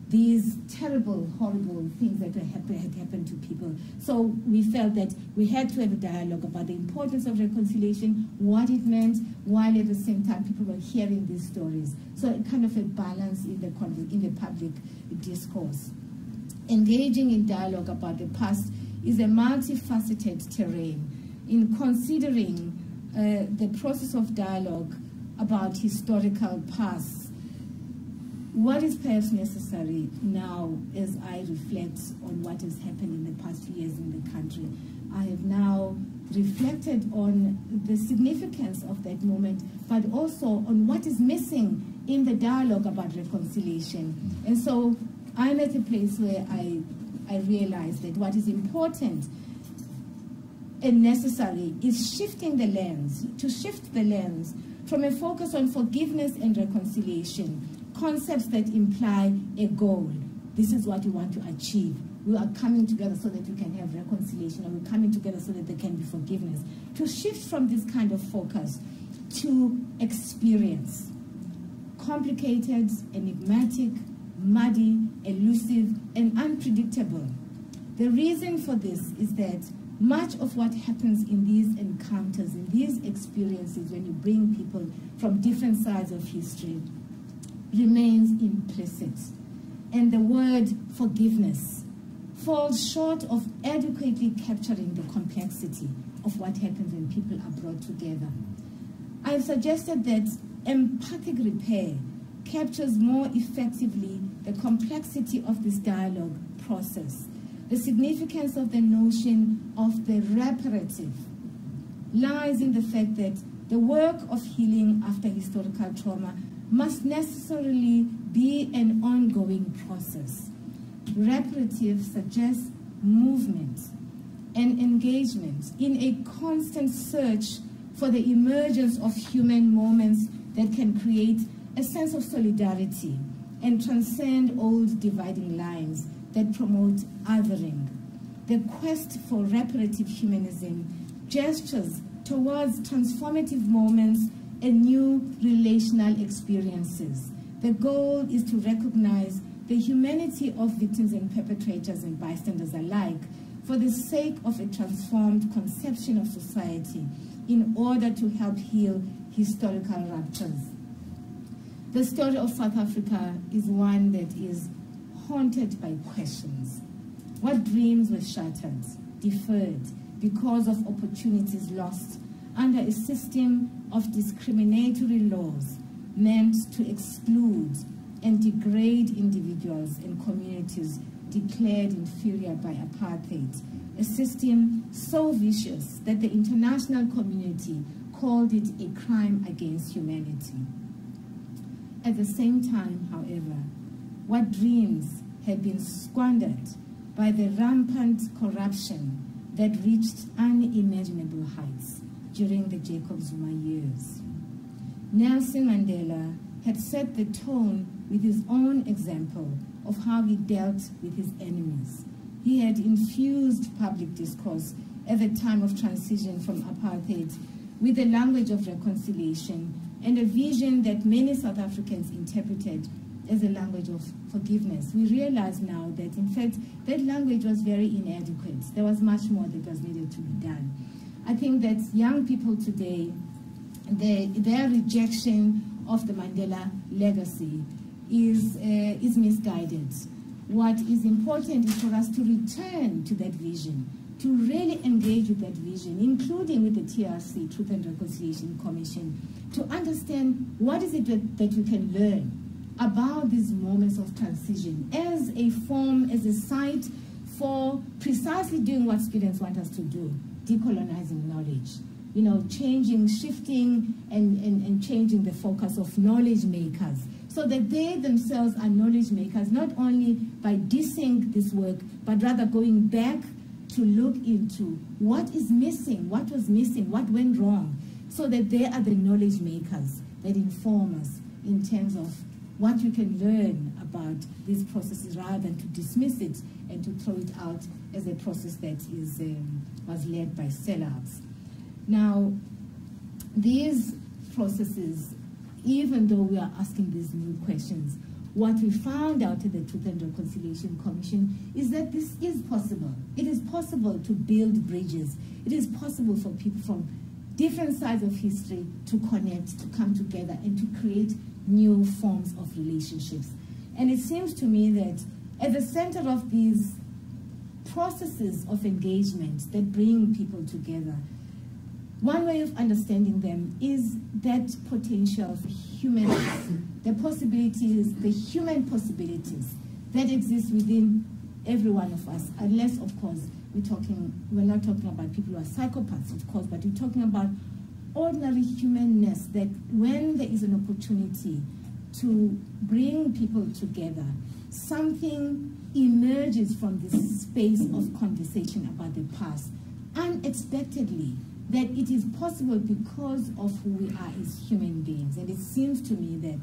these terrible, horrible things that had happened to people. So we felt that we had to have a dialogue about the importance of reconciliation, what it meant, while at the same time people were hearing these stories. So kind of a balance in the public discourse. Engaging in dialogue about the past is a multifaceted terrain. in considering the process of dialogue about historical past, what is perhaps necessary now as I reflect on what has happened in the past few years in the country? I have now reflected on the significance of that moment, but also on what is missing in the dialogue about reconciliation. And so I'm at a place where I realize that what is important and necessary is shifting the lens, to shift the lens from a focus on forgiveness and reconciliation, concepts that imply a goal. This is what we want to achieve. We are coming together so that we can have reconciliation, or we're coming together so that there can be forgiveness. To shift from this kind of focus to experience. Complicated, enigmatic, muddy, elusive, and unpredictable. The reason for this is that much of what happens in these encounters, in these experiences, when you bring people from different sides of history, remains implicit. And the word forgiveness falls short of adequately capturing the complexity of what happens when people are brought together. I've suggested that empathic repair captures more effectively the complexity of this dialogue process. The significance of the notion of the reparative lies in the fact that the work of healing after historical trauma must necessarily be an ongoing process. Reparative suggests movement and engagement in a constant search for the emergence of human moments that can create a sense of solidarity and transcend old dividing lines that promote othering. The quest for reparative humanism gestures towards transformative moments and new relational experiences. The goal is to recognize the humanity of victims and perpetrators and bystanders alike for the sake of a transformed conception of society in order to help heal historical ruptures. The story of South Africa is one that is haunted by questions. What dreams were shattered, deferred, because of opportunities lost under a system of discriminatory laws meant to exclude and degrade individuals and communities declared inferior by apartheid, a system so vicious that the international community called it a crime against humanity. At the same time, however, what dreams had been squandered by the rampant corruption that reached unimaginable heights during the Jacob Zuma years. Nelson Mandela had set the tone with his own example of how he dealt with his enemies. He had infused public discourse at the time of transition from apartheid with the language of reconciliation and a vision that many South Africans interpreted as a language of forgiveness. We realize now that, in fact, that language was very inadequate. There was much more that was needed to be done. I think that young people today, their rejection of the Mandela legacy is misguided. What is important is for us to return to that vision, to really engage with that vision, including with the TRC, Truth and Reconciliation Commission, to understand what is it that we can learn about these moments of transition as a form, as a site for precisely doing what students want us to do, decolonizing knowledge. You know, changing, shifting, and changing the focus of knowledge makers so that they themselves are knowledge makers, not only by dissing this work, but rather going back to look into what is missing, what was missing, what went wrong, so that they are the knowledge makers that inform us in terms of what we can learn about these processes rather than to dismiss it and to throw it out as a process that was led by sellouts. Now, these processes, even though we are asking these new questions, what we found out at the Truth and Reconciliation Commission is that this is possible. It is possible to build bridges. It is possible for people from different sides of history to connect, to come together, and to create new forms of relationships. And it seems to me that at the center of these processes of engagement that bring people together One way of understanding them is that potential for humanness, the possibilities, the human possibilities that exist within every one of us, unless, of course, we're not talking about people who are psychopaths, of course, but we're talking about ordinary humanness, that when there is an opportunity to bring people together, something emerges from this space of conversation about the past unexpectedly, that it is possible because of who we are as human beings. And it seems to me that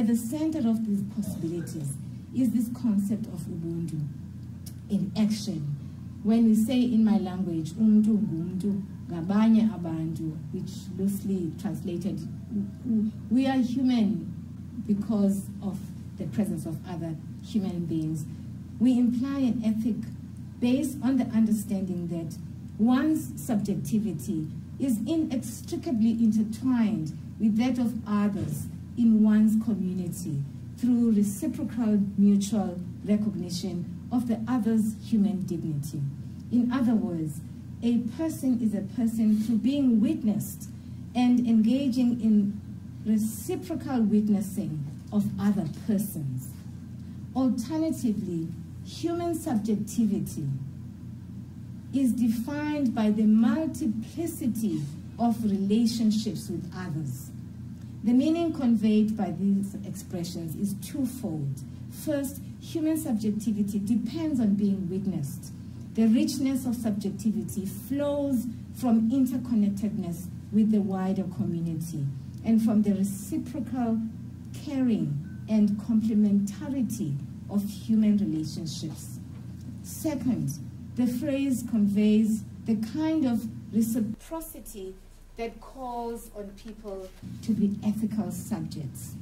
at the center of these possibilities is this concept of Ubuntu in action. When we say in my language, Umtu ngumtu, ngabanye abantu, which loosely translated, we are human because of the presence of other human beings, we imply an ethic based on the understanding that one's subjectivity is inextricably intertwined with that of others in one's community through reciprocal mutual recognition of the other's human dignity. In other words, a person is a person through being witnessed and engaging in reciprocal witnessing of other persons. Alternatively, human subjectivity is defined by the multiplicity of relationships with others. The meaning conveyed by these expressions is twofold. First, human subjectivity depends on being witnessed. The richness of subjectivity flows from interconnectedness with the wider community and from the reciprocal caring and complementarity of human relationships. Second, the phrase conveys the kind of reciprocity that calls on people to be ethical subjects.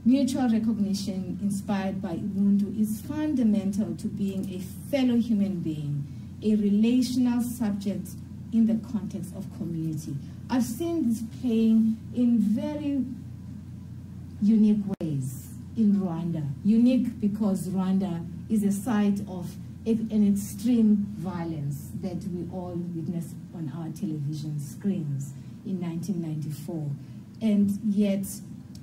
Mutual recognition inspired by Ubuntu is fundamental to being a fellow human being, a relational subject in the context of community. I've seen this playing in very unique ways in Rwanda. Unique because Rwanda is a site of an extreme violence that we all witnessed on our television screens in 1994. And yet,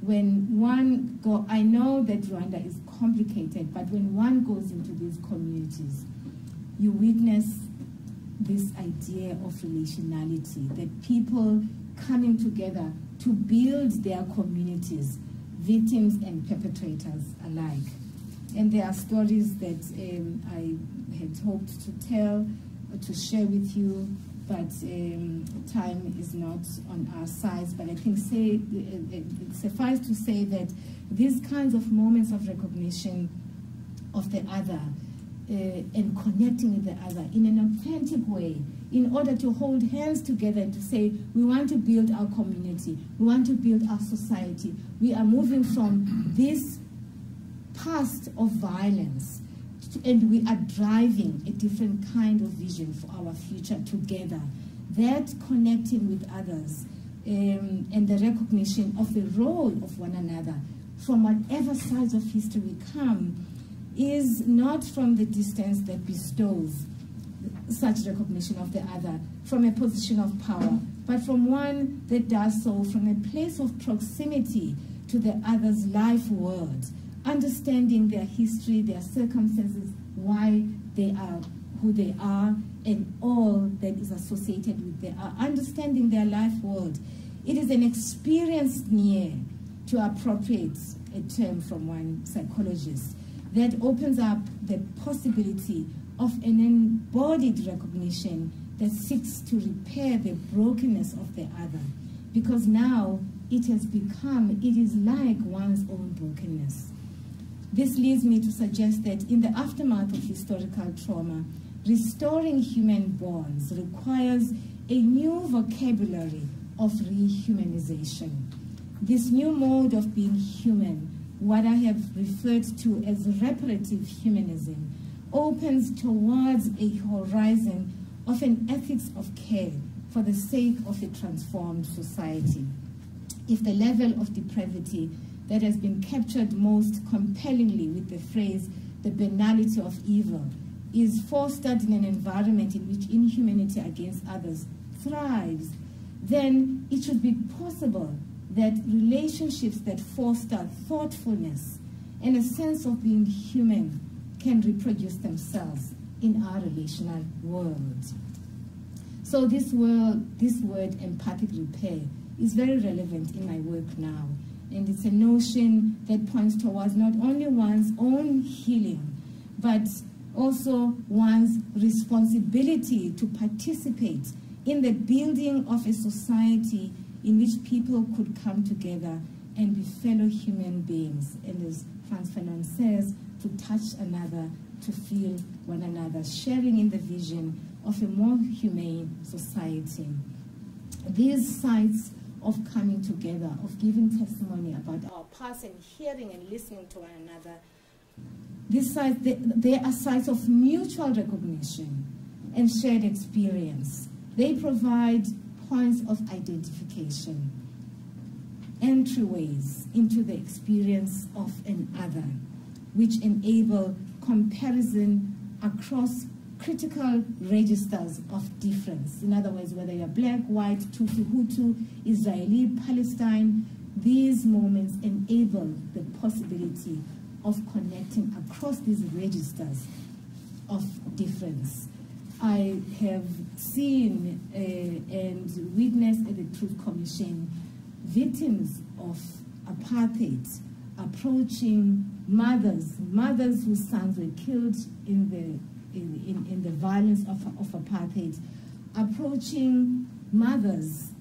when one I know that Rwanda is complicated, but when one goes into these communities, you witness this idea of relationality, that people coming together to build their communities, victims and perpetrators alike. And there are stories that I had hoped to tell, to share with you, but time is not on our side. But I think suffice to say that these kinds of moments of recognition of the other and connecting with the other in an authentic way, in order to hold hands together and to say, we want to build our community, we want to build our society. We are moving from this past of violence, and we are driving a different kind of vision for our future together. That connecting with others and the recognition of the role of one another from whatever sides of history we come is not from the distance that bestows such recognition of the other from a position of power, but from one that does so from a place of proximity to the other's life world, understanding their history, their circumstances, why they are who they are, and all that is associated with their understanding their life world. It is an experience near, to appropriate a term from one psychologist, that opens up the possibility of an embodied recognition that seeks to repair the brokenness of the other, because now it has become, it is like one's own brokenness. This leads me to suggest that in the aftermath of historical trauma, restoring human bonds requires a new vocabulary of rehumanization. This new mode of being human, what I have referred to as reparative humanism, opens towards a horizon of an ethics of care for the sake of a transformed society. If the level of depravity that has been captured most compellingly with the phrase, the banality of evil, is fostered in an environment in which inhumanity against others thrives, then it should be possible that relationships that foster thoughtfulness and a sense of being human can reproduce themselves in our relational world. So this word empathic repair is very relevant in my work now. And it's a notion that points towards not only one's own healing, but also one's responsibility to participate in the building of a society in which people could come together and be fellow human beings. And as Frantz Fanon says, to touch another, to feel one another, sharing in the vision of a more humane society. These sites of coming together, of giving testimony about our past and hearing and listening to one another, these sites, they are sites of mutual recognition and shared experience. They provide points of identification, entryways into the experience of another, which enable comparison across critical registers of difference. In other words, whether you're black, white, Tutsi, Hutu, Israeli, Palestine, these moments enable the possibility of connecting across these registers of difference. I have seen and witnessed at the Truth Commission victims of apartheid approaching mothers whose sons were killed in the violence of apartheid, approaching mothers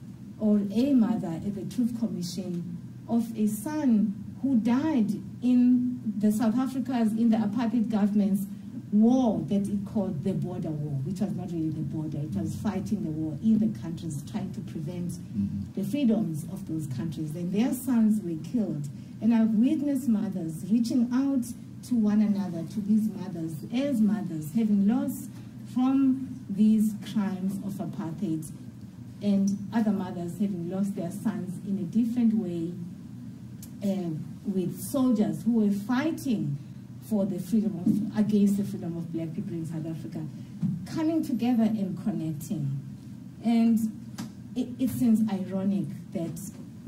or a mother at the Truth Commission of a son who died in the South Africa's, in the apartheid government's war that it called the border war, which was not really the border, it was fighting the war in the countries, trying to prevent the freedoms of those countries. And their sons were killed. And I've witnessed mothers reaching out to one another, to these mothers, as mothers, having lost from these crimes of apartheid, and other mothers having lost their sons in a different way, with soldiers who were fighting for the freedom of, against the freedom of black people in South Africa, coming together and connecting. And it seems ironic that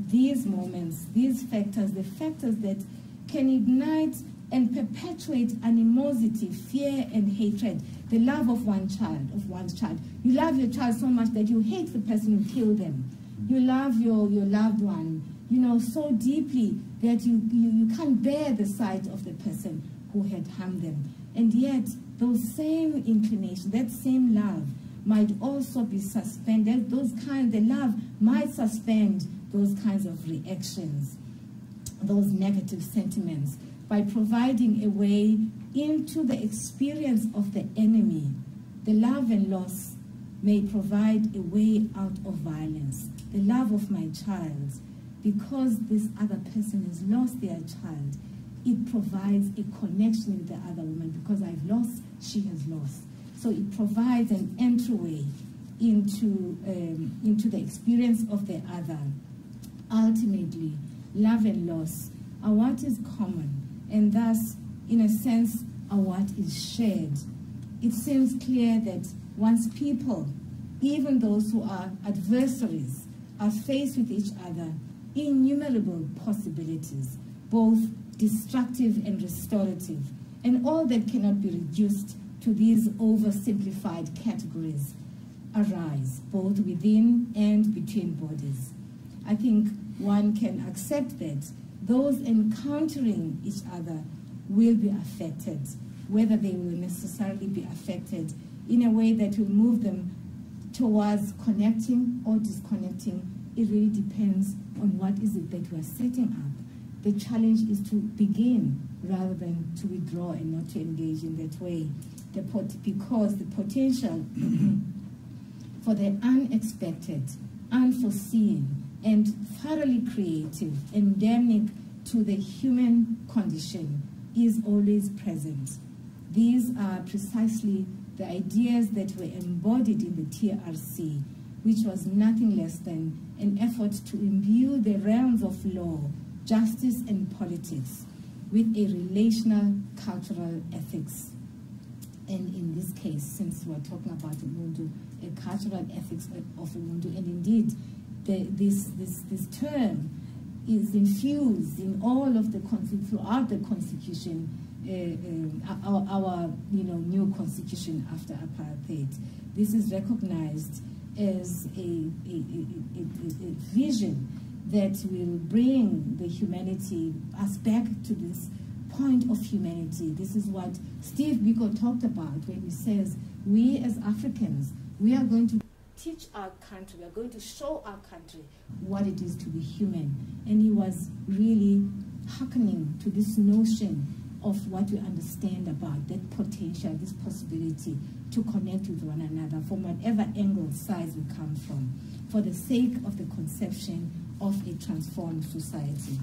these moments, these factors, the factors that can ignite and perpetuate animosity, fear, and hatred, the love of one's child. You love your child so much that you hate the person who killed them. You love your loved one, you know, so deeply that you can't bear the sight of the person who had harmed them. And yet, those same inclinations, that same love might also be suspended. The love might suspend those kinds of reactions, those negative sentiments, by providing a way into the experience of the enemy. The love and loss may provide a way out of violence. The love of my child, because this other person has lost their child, it provides a connection with the other woman. Because I've lost, she has lost. So it provides an entryway into the experience of the other. Ultimately, love and loss are what is common, and thus, in a sense, are what is shared. It seems clear that once people, even those who are adversaries, are faced with each other, innumerable possibilities, both destructive and restorative, and all that cannot be reduced to these oversimplified categories, arise, both within and between bodies. I think one can accept that those encountering each other will be affected, whether they will necessarily be affected in a way that will move them towards connecting or disconnecting. It really depends on what is it that we're setting up. The challenge is to begin rather than to withdraw and not to engage in that way. Because the potential for the unexpected, unforeseen, and thoroughly creative, endemic to the human condition, is always present. These are precisely the ideas that were embodied in the TRC, which was nothing less than an effort to imbue the realms of law, justice, and politics with a relational cultural ethics. and in this case, since we're talking about Ubuntu, a cultural ethics of Ubuntu, and indeed, this term is infused in all of the throughout the Constitution, our new Constitution after apartheid. This is recognized as a vision that will bring the humanity, us back to this point of humanity. This is what Steve Biko talked about when he says, we as Africans, we are going to teach our country, we are going to show our country what it is to be human. And he was really hearkening to this notion of what we understand about that potential, this possibility to connect with one another from whatever angle, size we come from, for the sake of the conception of a transformed society.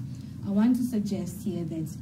I want to suggest here that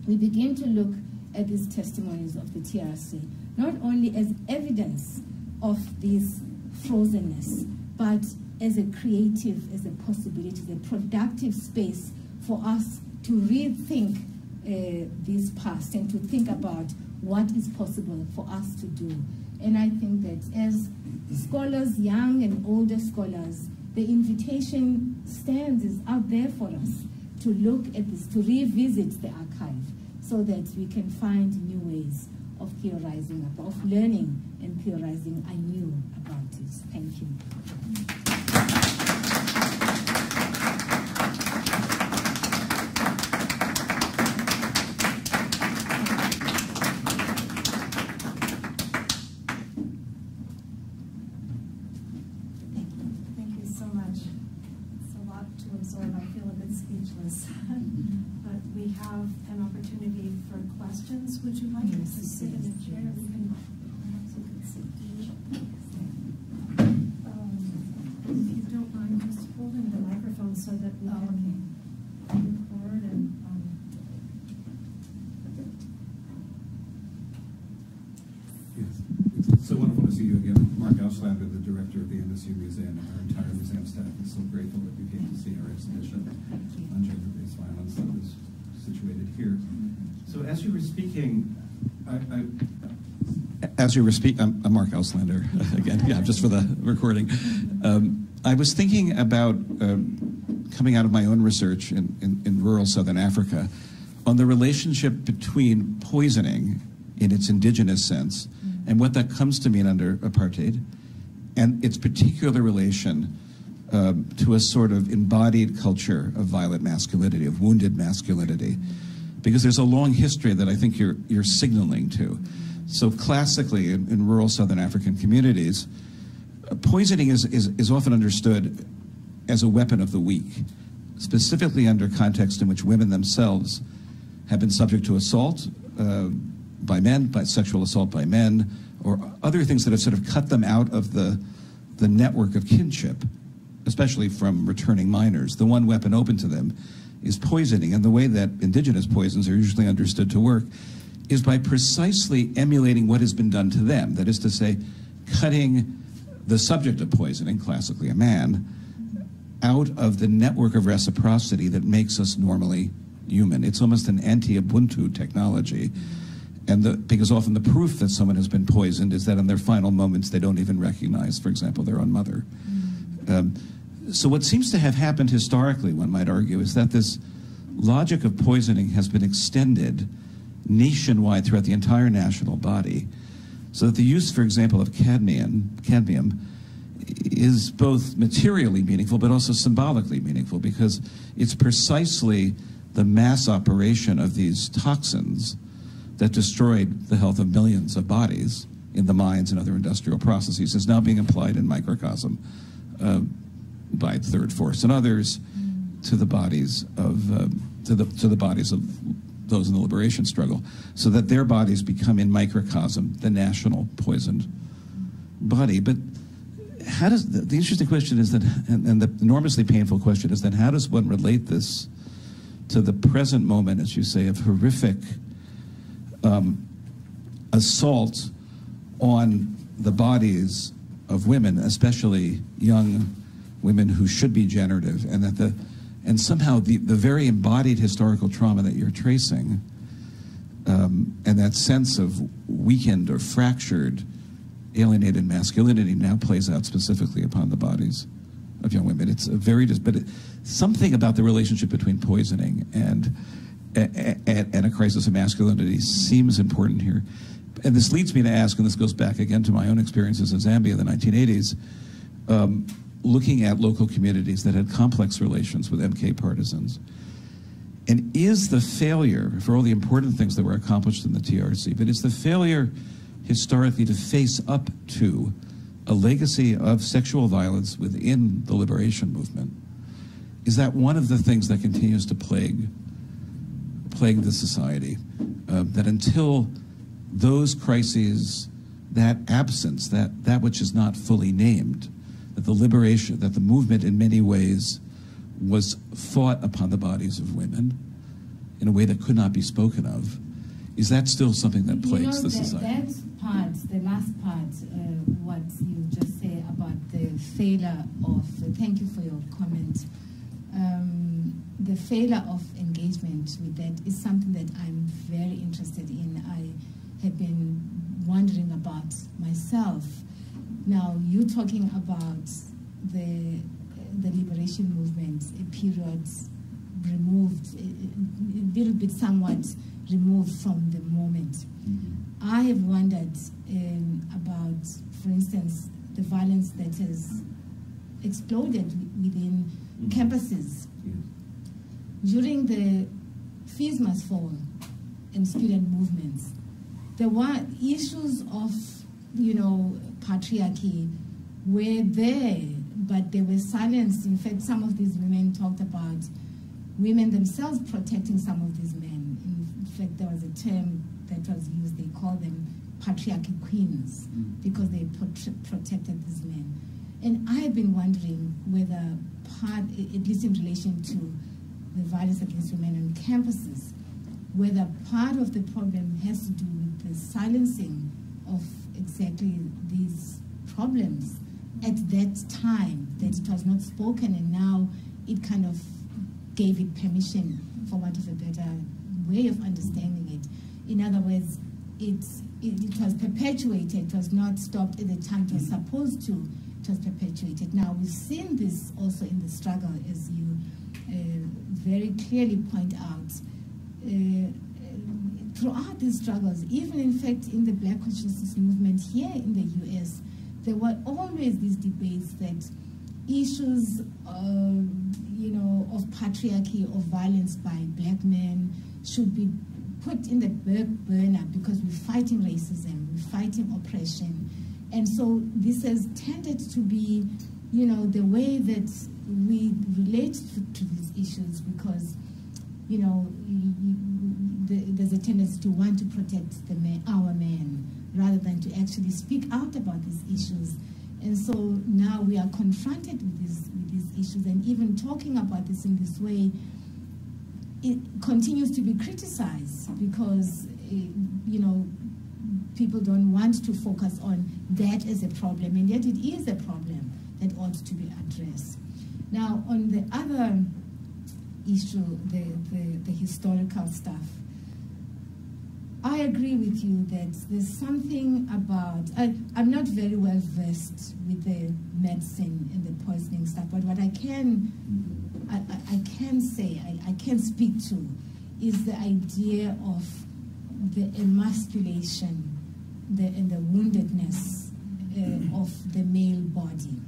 we begin to look at these testimonies of the TRC, not only as evidence of this frozenness, but as a creative, as a possibility, a productive space for us to rethink this past and to think about what is possible for us to do. And I think that as scholars, young and older scholars, the invitation stands, is out there for us to look at this, to revisit the archive so that we can find new ways of theorizing, of learning and theorizing anew about it. Thank you. Would you like to sit in a chair? We can sit. If you don't mind, just holding the microphone so that we can record and. Yes, it's so wonderful to see you again. Mark Auslander, the director of the MSU Museum, and our entire museum staff is so grateful that you came to see our exhibition on gender-based violence that was situated here. So as you were speaking, I'm Mark Auslander again, yeah, just for the recording. I was thinking about coming out of my own research in rural Southern Africa on the relationship between poisoning in its indigenous sense and what that comes to mean under apartheid, and its particular relation to a sort of embodied culture of violent masculinity, of wounded masculinity. Because there's a long history that I think you're signaling to. So classically, in rural Southern African communities, poisoning is often understood as a weapon of the weak, specifically under context in which women themselves have been subject to assault by men, by sexual assault by men, or other things that have sort of cut them out of the network of kinship, especially from returning minors. The one weapon open to them is poisoning, and the way that indigenous poisons are usually understood to work is by precisely emulating what has been done to them. That is to say, cutting the subject of poisoning, classically a man, out of the network of reciprocity that makes us normally human. It's almost an anti-Ubuntu technology, and because often the proof that someone has been poisoned is that in their final moments they don't even recognize, for example, their own mother. So what seems to have happened historically, one might argue, is that this logic of poisoning has been extended nationwide throughout the entire national body, so that the use, for example, of cadmium is both materially meaningful but also symbolically meaningful, because it's precisely the mass operation of these toxins that destroyed the health of millions of bodies in the mines and other industrial processes is now being applied in microcosm by Third Force and others to the bodies of to the bodies of those in the liberation struggle, so that their bodies become in microcosm the national poisoned body. But how does the interesting question is that, and the enormously painful question is that, how does one relate this to the present moment, as you say, of horrific assault on the bodies of women, especially young women who should be generative, and that somehow the very embodied historical trauma that you're tracing And that sense of weakened or fractured, alienated masculinity now plays out specifically upon the bodies of young women. It's a very, something about the relationship between poisoning and a crisis of masculinity seems important here. And this leads me to ask, and this goes back again to my own experiences in Zambia in the 1980s, looking at local communities that had complex relations with MK partisans. And is the failure, for all the important things that were accomplished in the TRC, but is the failure historically to face up to a legacy of sexual violence within the liberation movement, is that one of the things that continues to plague the society? That until those crises, that absence, that which is not fully named, that the liberation, that the movement in many ways was fought upon the bodies of women in a way that could not be spoken of, is that still something that plagues the society? That part, the last part, what you just say about the failure of, thank you for your comment, the failure of engagement with that is something that I'm very interested in. I have been wondering about myself. Now, you're talking about the liberation movement, a period removed, a little bit somewhat removed from the moment. Mm-hmm. I have wondered about, for instance, the violence that has exploded within campuses. Yeah. During the Fees Must Fall and student movements, there were issues of, patriarchy were there, but they were silenced. In fact, some of these women talked about women themselves protecting some of these men. In fact, there was a term that was used, they called them patriarchy queens, because they protected these men. And I have been wondering whether part, at least in relation to the violence against women on campuses, whether part of the problem has to do with the silencing of exactly these problems at that time, that it was not spoken, and now it kind of gave it permission, for want of a better way of understanding it. In other words, it was perpetuated, it was not stopped at the time it was supposed to, it was perpetuated. Now, we've seen this also in the struggle, as you very clearly point out. Throughout these struggles, even in fact in the Black consciousness movement here in the US, there were always these debates that issues, of patriarchy or violence by Black men should be put in the back burner because we're fighting racism, we're fighting oppression. And so this has tended to be, the way that we relate to these issues, because, there's a tendency to want to protect our men rather than to actually speak out about these issues. And so now we are confronted with these issues, and even talking about this in this way, it continues to be criticized because, people don't want to focus on that as a problem, and yet it is a problem that ought to be addressed. Now, on the other issue, the historical stuff, I agree with you that there's something about, I'm not very well versed with the medicine and the poisoning stuff, but what I can say, I can speak to, is the idea of the emasculation and the woundedness of the male body,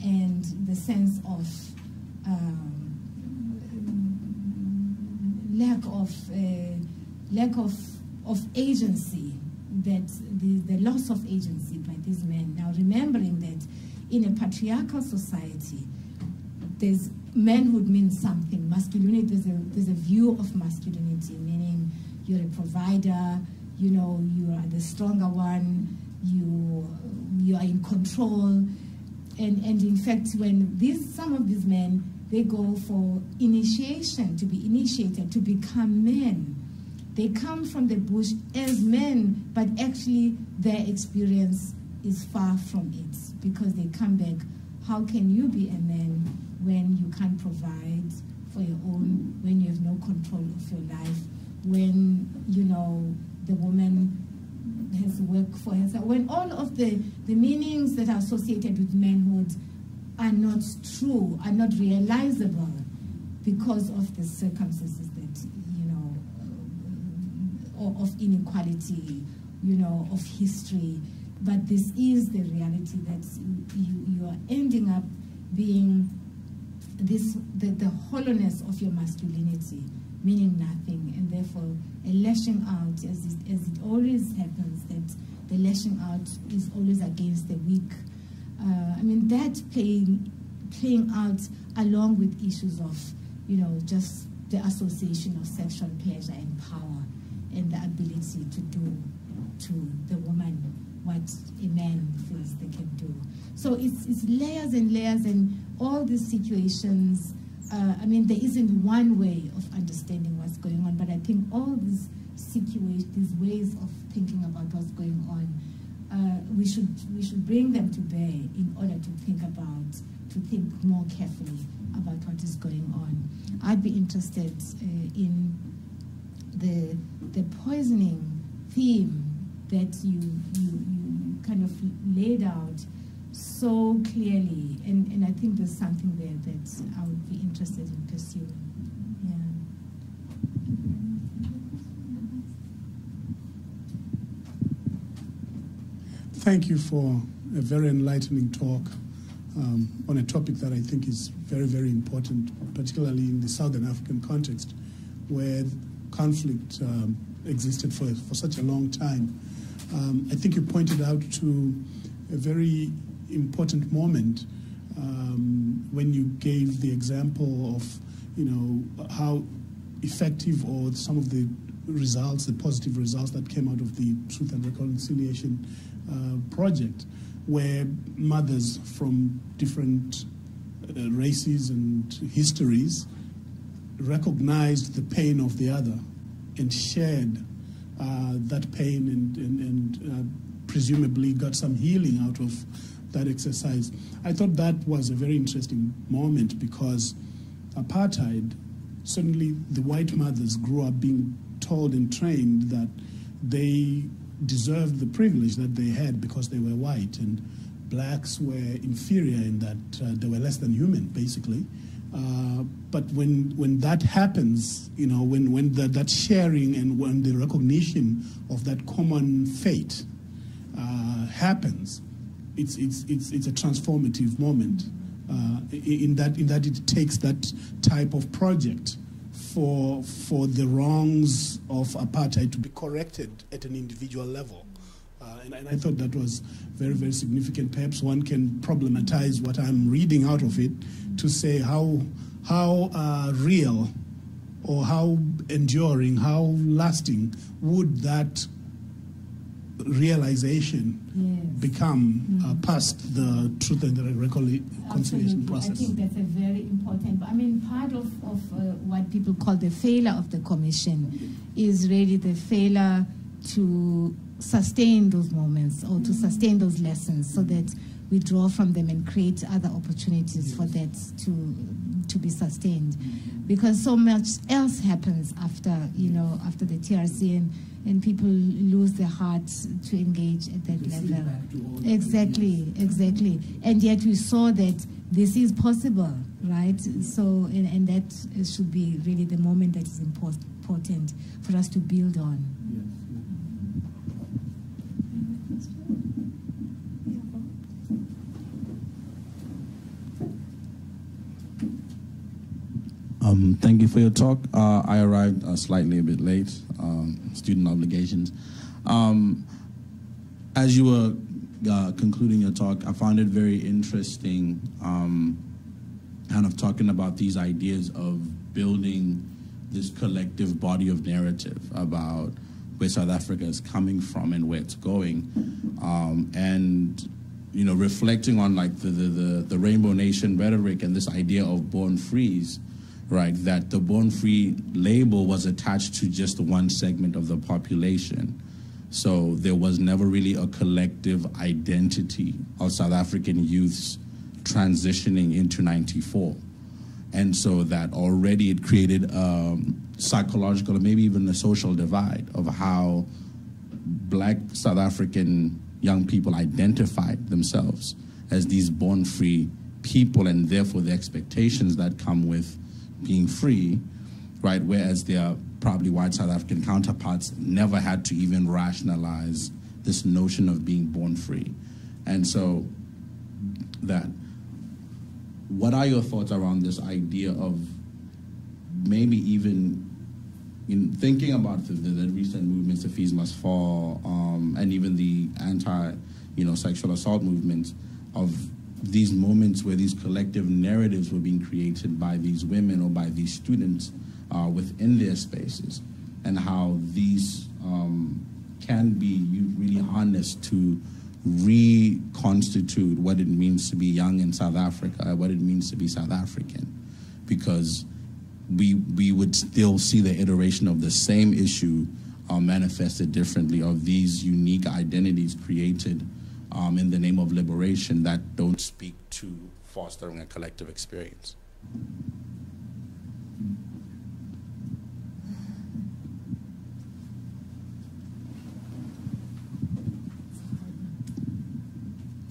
and the sense of lack of agency, that the loss of agency by these men. Now, remembering that in a patriarchal society, there's manhood means something. Masculinity, there's a view of masculinity, meaning you're a provider, you are the stronger one, you are in control. And in fact, when some of these men, they go for initiation, to be initiated, to become men. They come from the bush as men, but actually their experience is far from it, because they come back, how can you be a man when you can't provide for your own, when you have no control of your life, when, you know, the woman has worked for herself, when all of the meanings that are associated with manhood are not true, are not realizable because of the circumstances that, you know, of inequality, you know, of history. But this is the reality that you are ending up being this, the hollowness of your masculinity, meaning nothing, and therefore a lashing out, as it always happens, that the lashing out is always against the weak. I mean, that playing out along with issues of, you know, just the association of sexual pleasure and power and the ability to do to the woman what a man feels they can do. So it's layers and layers, and all these situations, I mean, there isn't one way of understanding what's going on, but I think all these situations, these ways of thinking about what's going on, we should bring them to bear in order to think more carefully about what is going on. I'd be interested in the poisoning theme that you kind of laid out so clearly, and I think there's something there that I would be interested in pursuing. Thank you for a very enlightening talk on a topic that I think is very, very important, particularly in the Southern African context, where conflict existed for such a long time. I think you pointed out to a very important moment when you gave the example of, you know, how effective or some of the results, the positive results that came out of the Truth and Reconciliation project, where mothers from different races and histories recognized the pain of the other and shared that pain and presumably got some healing out of that exercise. I thought that was a very interesting moment because apartheid, certainly the white mothers grew up being told and trained that they deserved the privilege that they had because they were white, and blacks were inferior in that they were less than human, basically. But when that happens, you know, when that sharing and when the recognition of that common fate happens, it's a transformative moment. In that it takes that type of project for the wrongs of apartheid to be corrected at an individual level. And I thought that was very, very significant. Perhaps one can problematize what I'm reading out of it to say how real or how enduring, how lasting would that realization become past the Truth and Reconciliation process. I think that's a very important, I mean, part of what people call the failure of the Commission is really the failure to sustain those moments or to sustain those lessons so that we draw from them and create other opportunities for that to be sustained. Because so much else happens after, you know, after the TRC, and people lose their hearts to engage at that level. Exactly. And yet we saw that this is possible, right? So, and that should be really the moment that is important for us to build on. Thank you for your talk. I arrived slightly a bit late, student obligations. As you were concluding your talk, I found it very interesting kind of talking about these ideas of building this collective body of narrative about where South Africa is coming from and where it's going. And, you know, reflecting on like the Rainbow Nation rhetoric and this idea of born frees, right, that the Born Free label was attached to just one segment of the population. So there was never really a collective identity of South African youths transitioning into '94. And so that already it created psychological or maybe even a social divide of how Black South African young people identify themselves as these born free people, and therefore the expectations that come with being free, right? Whereas their probably white South African counterparts never had to even rationalize this notion of being born free. And so that, what are your thoughts around this idea of maybe even in thinking about the recent movements, the Fees Must Fall, and even the anti-sexual assault movement, of these moments where these collective narratives were being created by these women or by these students within their spaces, and how these can be really harnessed to reconstitute what it means to be young in South Africa, what it means to be South African, because we would still see the iteration of the same issue manifested differently, of these unique identities created in the name of liberation that don't speak to fostering a collective experience.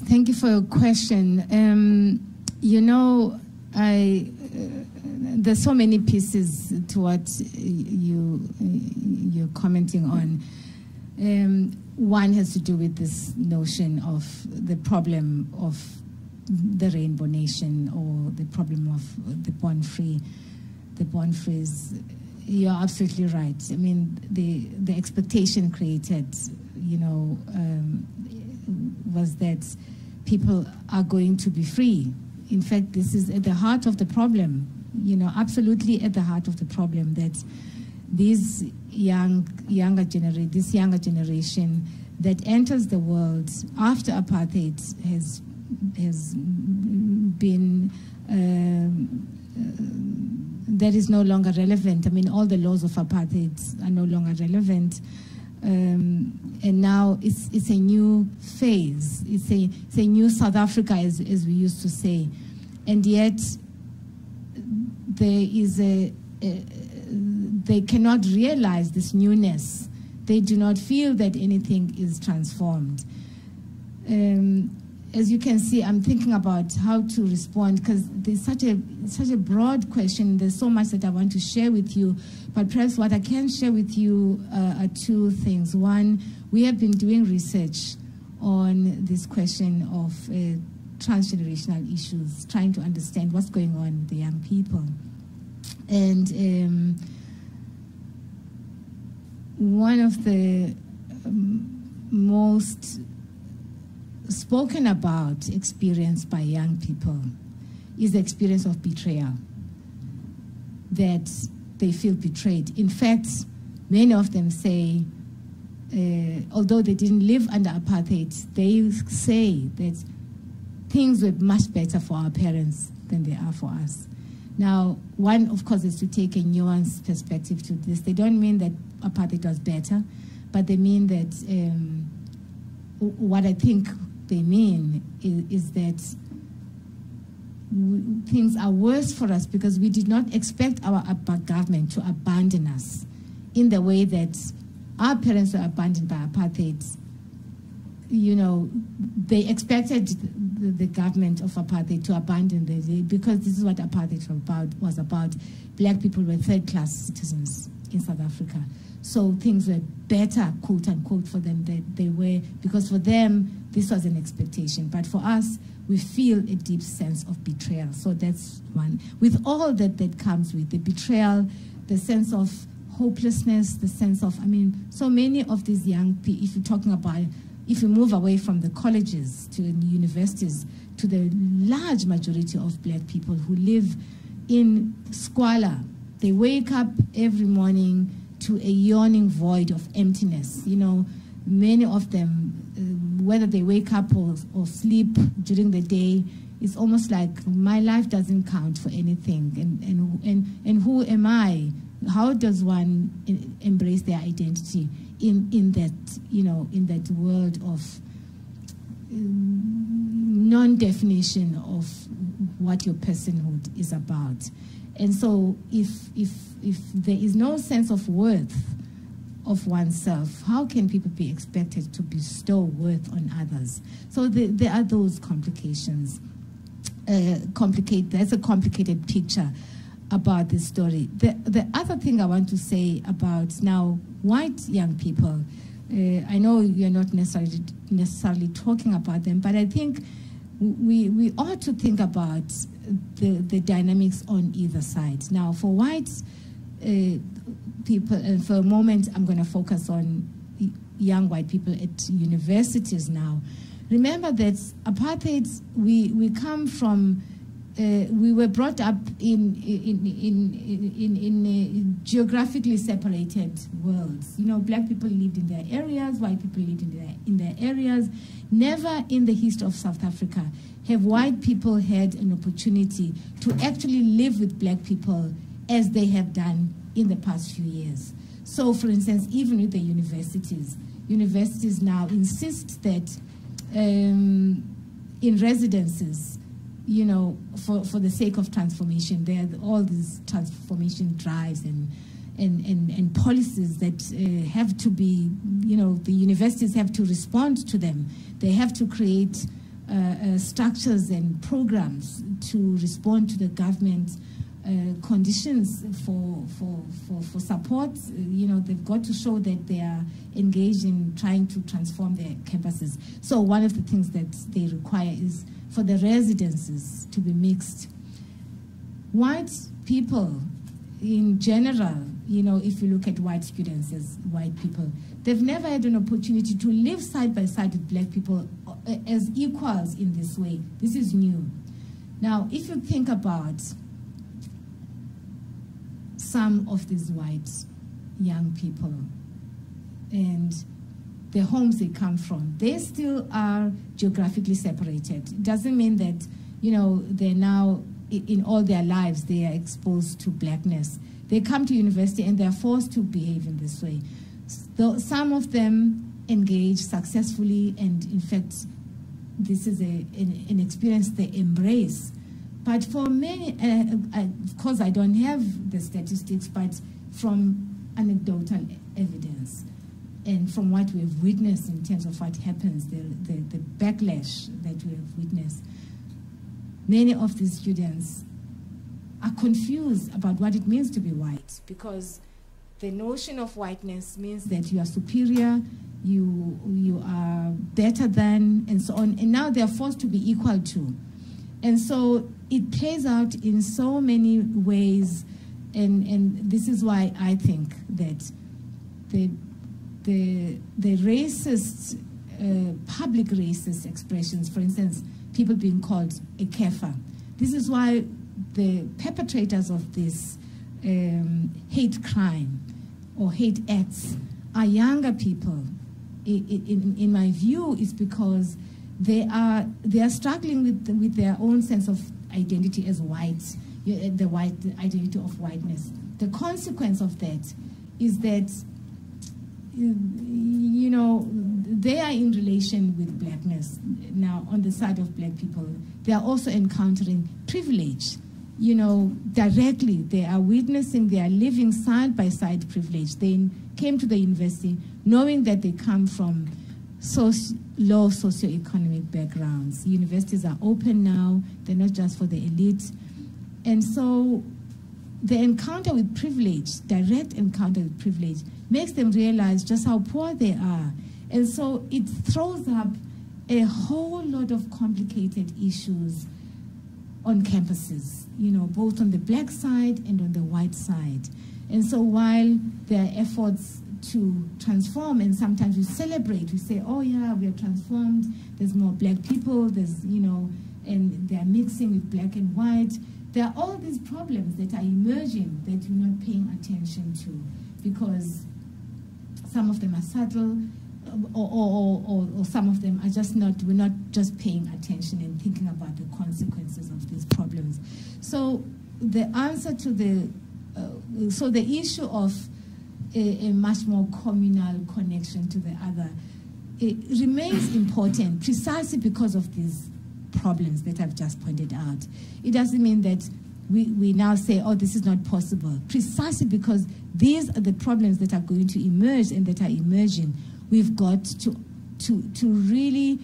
Thank you for your question. There's so many pieces to what you're commenting on. One has to do with this notion of the problem of the Rainbow Nation, or the problem of the born free. The born frees. You're absolutely right. I mean, the expectation created, was that people are going to be free. In fact, this is at the heart of the problem. Absolutely at the heart of the problem, that this younger generation that enters the world after apartheid has been that is no longer relevant. I mean, all the laws of apartheid are no longer relevant, and now it's a new phase. It's a new South Africa, as we used to say, and yet there is they cannot realize this newness. They do not feel that anything is transformed. As you can see, I'm thinking about how to respond, because there's such a broad question. There's so much that I want to share with you, but perhaps what I can share with you are two things. One, we have been doing research on this question of transgenerational issues, trying to understand what's going on with the young people. And one of the most spoken about experience by young people is the experience of betrayal, that they feel betrayed. In fact, many of them say, although they didn't live under apartheid, they say that things were much better for our parents than they are for us. Now, one, of course, is to take a nuanced perspective to this. They don't mean that apartheid was better, but they mean that what I think they mean is that things are worse for us because we did not expect our government to abandon us in the way that our parents were abandoned by apartheid. They expected the government of apartheid to abandon them because this is what apartheid was about. Black people were third-class citizens in South Africa. So things were better, quote unquote, for them than they were, because for them, this was an expectation. But for us, we feel a deep sense of betrayal. So that's one. With all that comes with the betrayal, the sense of hopelessness, the sense of, so many of these young people, if you're talking about, if you move away from the colleges to the universities, to the large majority of black people who live in squalor, they wake up every morning to a yawning void of emptiness. Many of them, whether they wake up or sleep during the day, it's almost like my life doesn't count for anything. And who am I? How does one embrace their identity in that, in that world of non-definition of what your personhood is about. And so if there is no sense of worth of oneself, how can people be expected to bestow worth on others? So there are those complications. That's a complicated picture about this story. The other thing I want to say about now white young people, I know you're not necessarily talking about them, but I think we ought to think about the dynamics on either side. Now, for white people, and for a moment, I'm going to focus on young white people at universities now. Remember that apartheid, we come from, we were brought up in geographically separated worlds. You know, black people lived in their areas, white people lived in their areas. Never in the history of South Africa have white people had an opportunity to actually live with black people as they have done in the past few years. So, for instance, even with the universities now insist that in residences, you know, for the sake of transformation, there are all these transformation drives and policies that have to be, you know, the universities have to respond to them. They have to create structures and programs to respond to the government conditions for support. You know, they've got to show that they are engaged in trying to transform their campuses. So one of the things that they require is for the residences to be mixed. White people in general, you know, if you look at white students as white people, they've never had an opportunity to live side by side with black people as equals in this way. This is new. Now, if you think about some of these white young people and the homes they come from, they still are geographically separated. It doesn't mean that, you know, they're now, in all their lives, they are exposed to blackness. They come to university and they're forced to behave in this way. So some of them engage successfully, and in fact, this is an experience they embrace. But for many, of course, I don't have the statistics, but from anecdotal evidence and from what we have witnessed in terms of what happens, the backlash that we have witnessed, many of these students are confused about what it means to be white, because the notion of whiteness means that you are superior, you are better than, and so on, and now they are forced to be equal to. And so it plays out in so many ways, and this is why I think that the racist, public racist expressions, for instance, people being called a kafir, this is why the perpetrators of this hate crime or hate acts are younger people. In my view, is because they are struggling with their own sense of identity as white, the identity of whiteness. The consequence of that is that, you know, they are in relation with blackness. Now, on the side of black people, they are also encountering privilege. You know, directly, they are witnessing, they are living side by side privilege. They came to the university knowing that they come from low socioeconomic backgrounds. Universities are open now, they're not just for the elite. And so the encounter with privilege, direct encounter with privilege, makes them realize just how poor they are. And so it throws up a whole lot of complicated issues on campuses, you know, both on the black side and on the white side. And so while there are efforts to transform, and sometimes we celebrate, we say, oh yeah, we are transformed, there's more black people, there's, you know, and they're mixing with black and white. There are all these problems that are emerging that you're not paying attention to, because some of them are subtle, or some of them are just not, we're not just paying attention and thinking about the consequences of these problems. So the answer to the issue of a much more communal connection to the other, it remains important precisely because of these problems that I've just pointed out. It doesn't mean that we now say, oh, this is not possible. Precisely because these are the problems that are going to emerge and that are emerging. We've got to really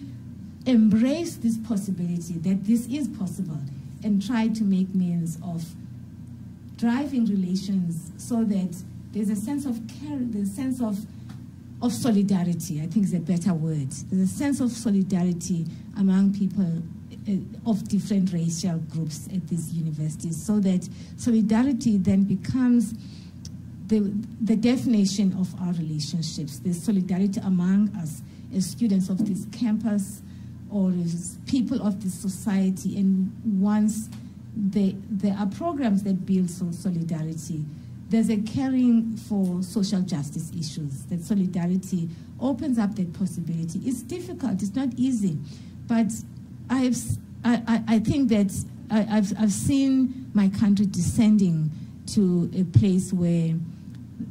embrace this possibility that this is possible and try to make means of driving relations so that there's a sense of care, there's a sense of solidarity, I think is a better word. There's a sense of solidarity among people of different racial groups at these universities, so that solidarity then becomes the definition of our relationships. There's solidarity among us as students of this campus or as people of this society, and once there are programs that build solidarity, there's a caring for social justice issues. That solidarity opens up that possibility. It's difficult, it's not easy, but I think that I've seen my country descending to a place where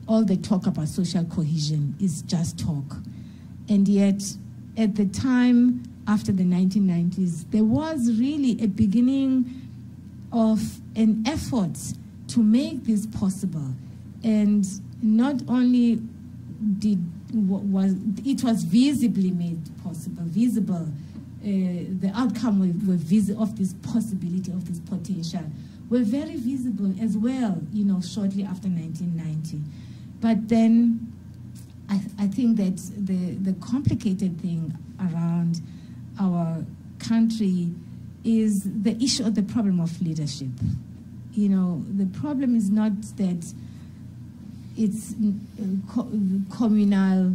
all the talk about social cohesion is just talk. And yet, at the time after the 1990s, there was really a beginning of an effort to make this possible. And not only it was visibly made possible, visible, the outcome of this possibility, of this potential, were very visible as well, shortly after 1990. But then I think that the complicated thing around our country is the issue of the problem of leadership. The problem is not that it's communal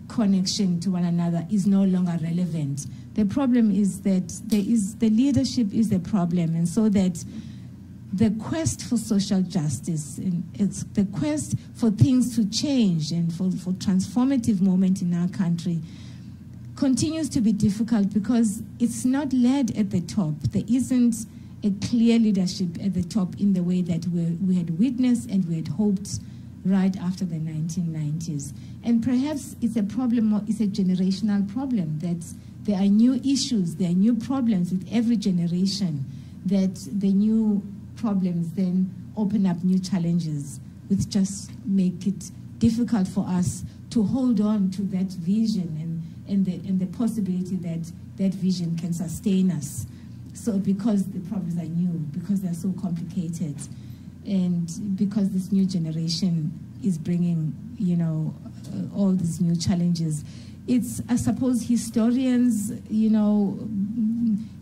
connection to one another is no longer relevant. The problem is that the leadership is the problem, and so that the quest for social justice, and it's the quest for things to change and for transformative moment in our country continues to be difficult because it's not led at the top. There isn't a clear leadership at the top in the way that we had witnessed and we had hoped right after the 1990s. And perhaps it's a problem, it's a generational problem, that there are new issues, there are new problems with every generation, that the new problems then open up new challenges, which just make it difficult for us to hold on to that vision and the possibility that that vision can sustain us. So because the problems are new, because they're so complicated, and because this new generation is bringing, all these new challenges, it's, I suppose, historians,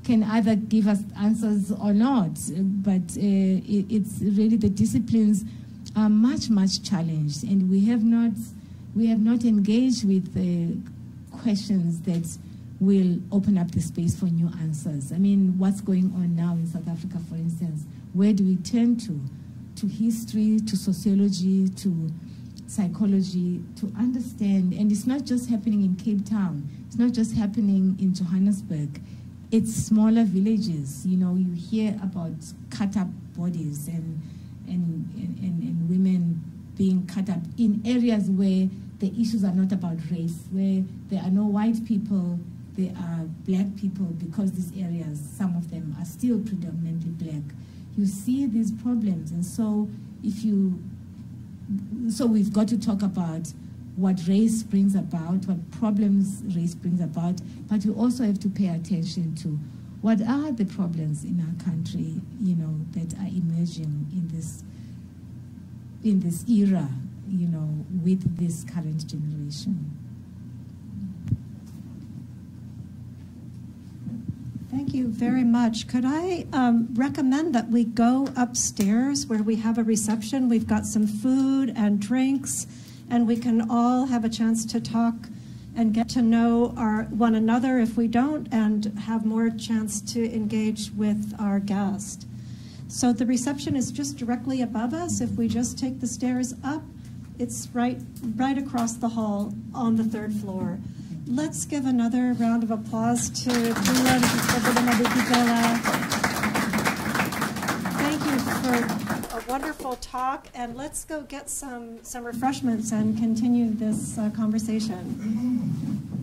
can either give us answers or not, but it's really the disciplines are much, much challenged, and we have not engaged with questions that will open up the space for new answers. I mean, what's going on now in South Africa, for instance? Where do we turn to? To history, to sociology, to psychology, to understand. And it's not just happening in Cape Town. It's not just happening in Johannesburg. It's smaller villages. You hear about cut-up bodies and women being cut up in areas where the issues are not about race, where there are no white people, there are black people, because these areas, some of them are still predominantly black. You see these problems, and so we've got to talk about what race brings about, what problems race brings about, but we also have to pay attention to what are the problems in our country, that are emerging in this era, with this current generation. Thank you very much. Could I recommend that we go upstairs where we have a reception? We've got some food and drinks, and we can all have a chance to talk and get to know one another if we don't, and have more chance to engage with our guest. So the reception is just directly above us. If we just take the stairs up, it's right across the hall on the 3rd floor. Let's give another round of applause to Pumla and Gobodo-Madikizela. Thank you for a wonderful talk, and let's go get some refreshments and continue this conversation.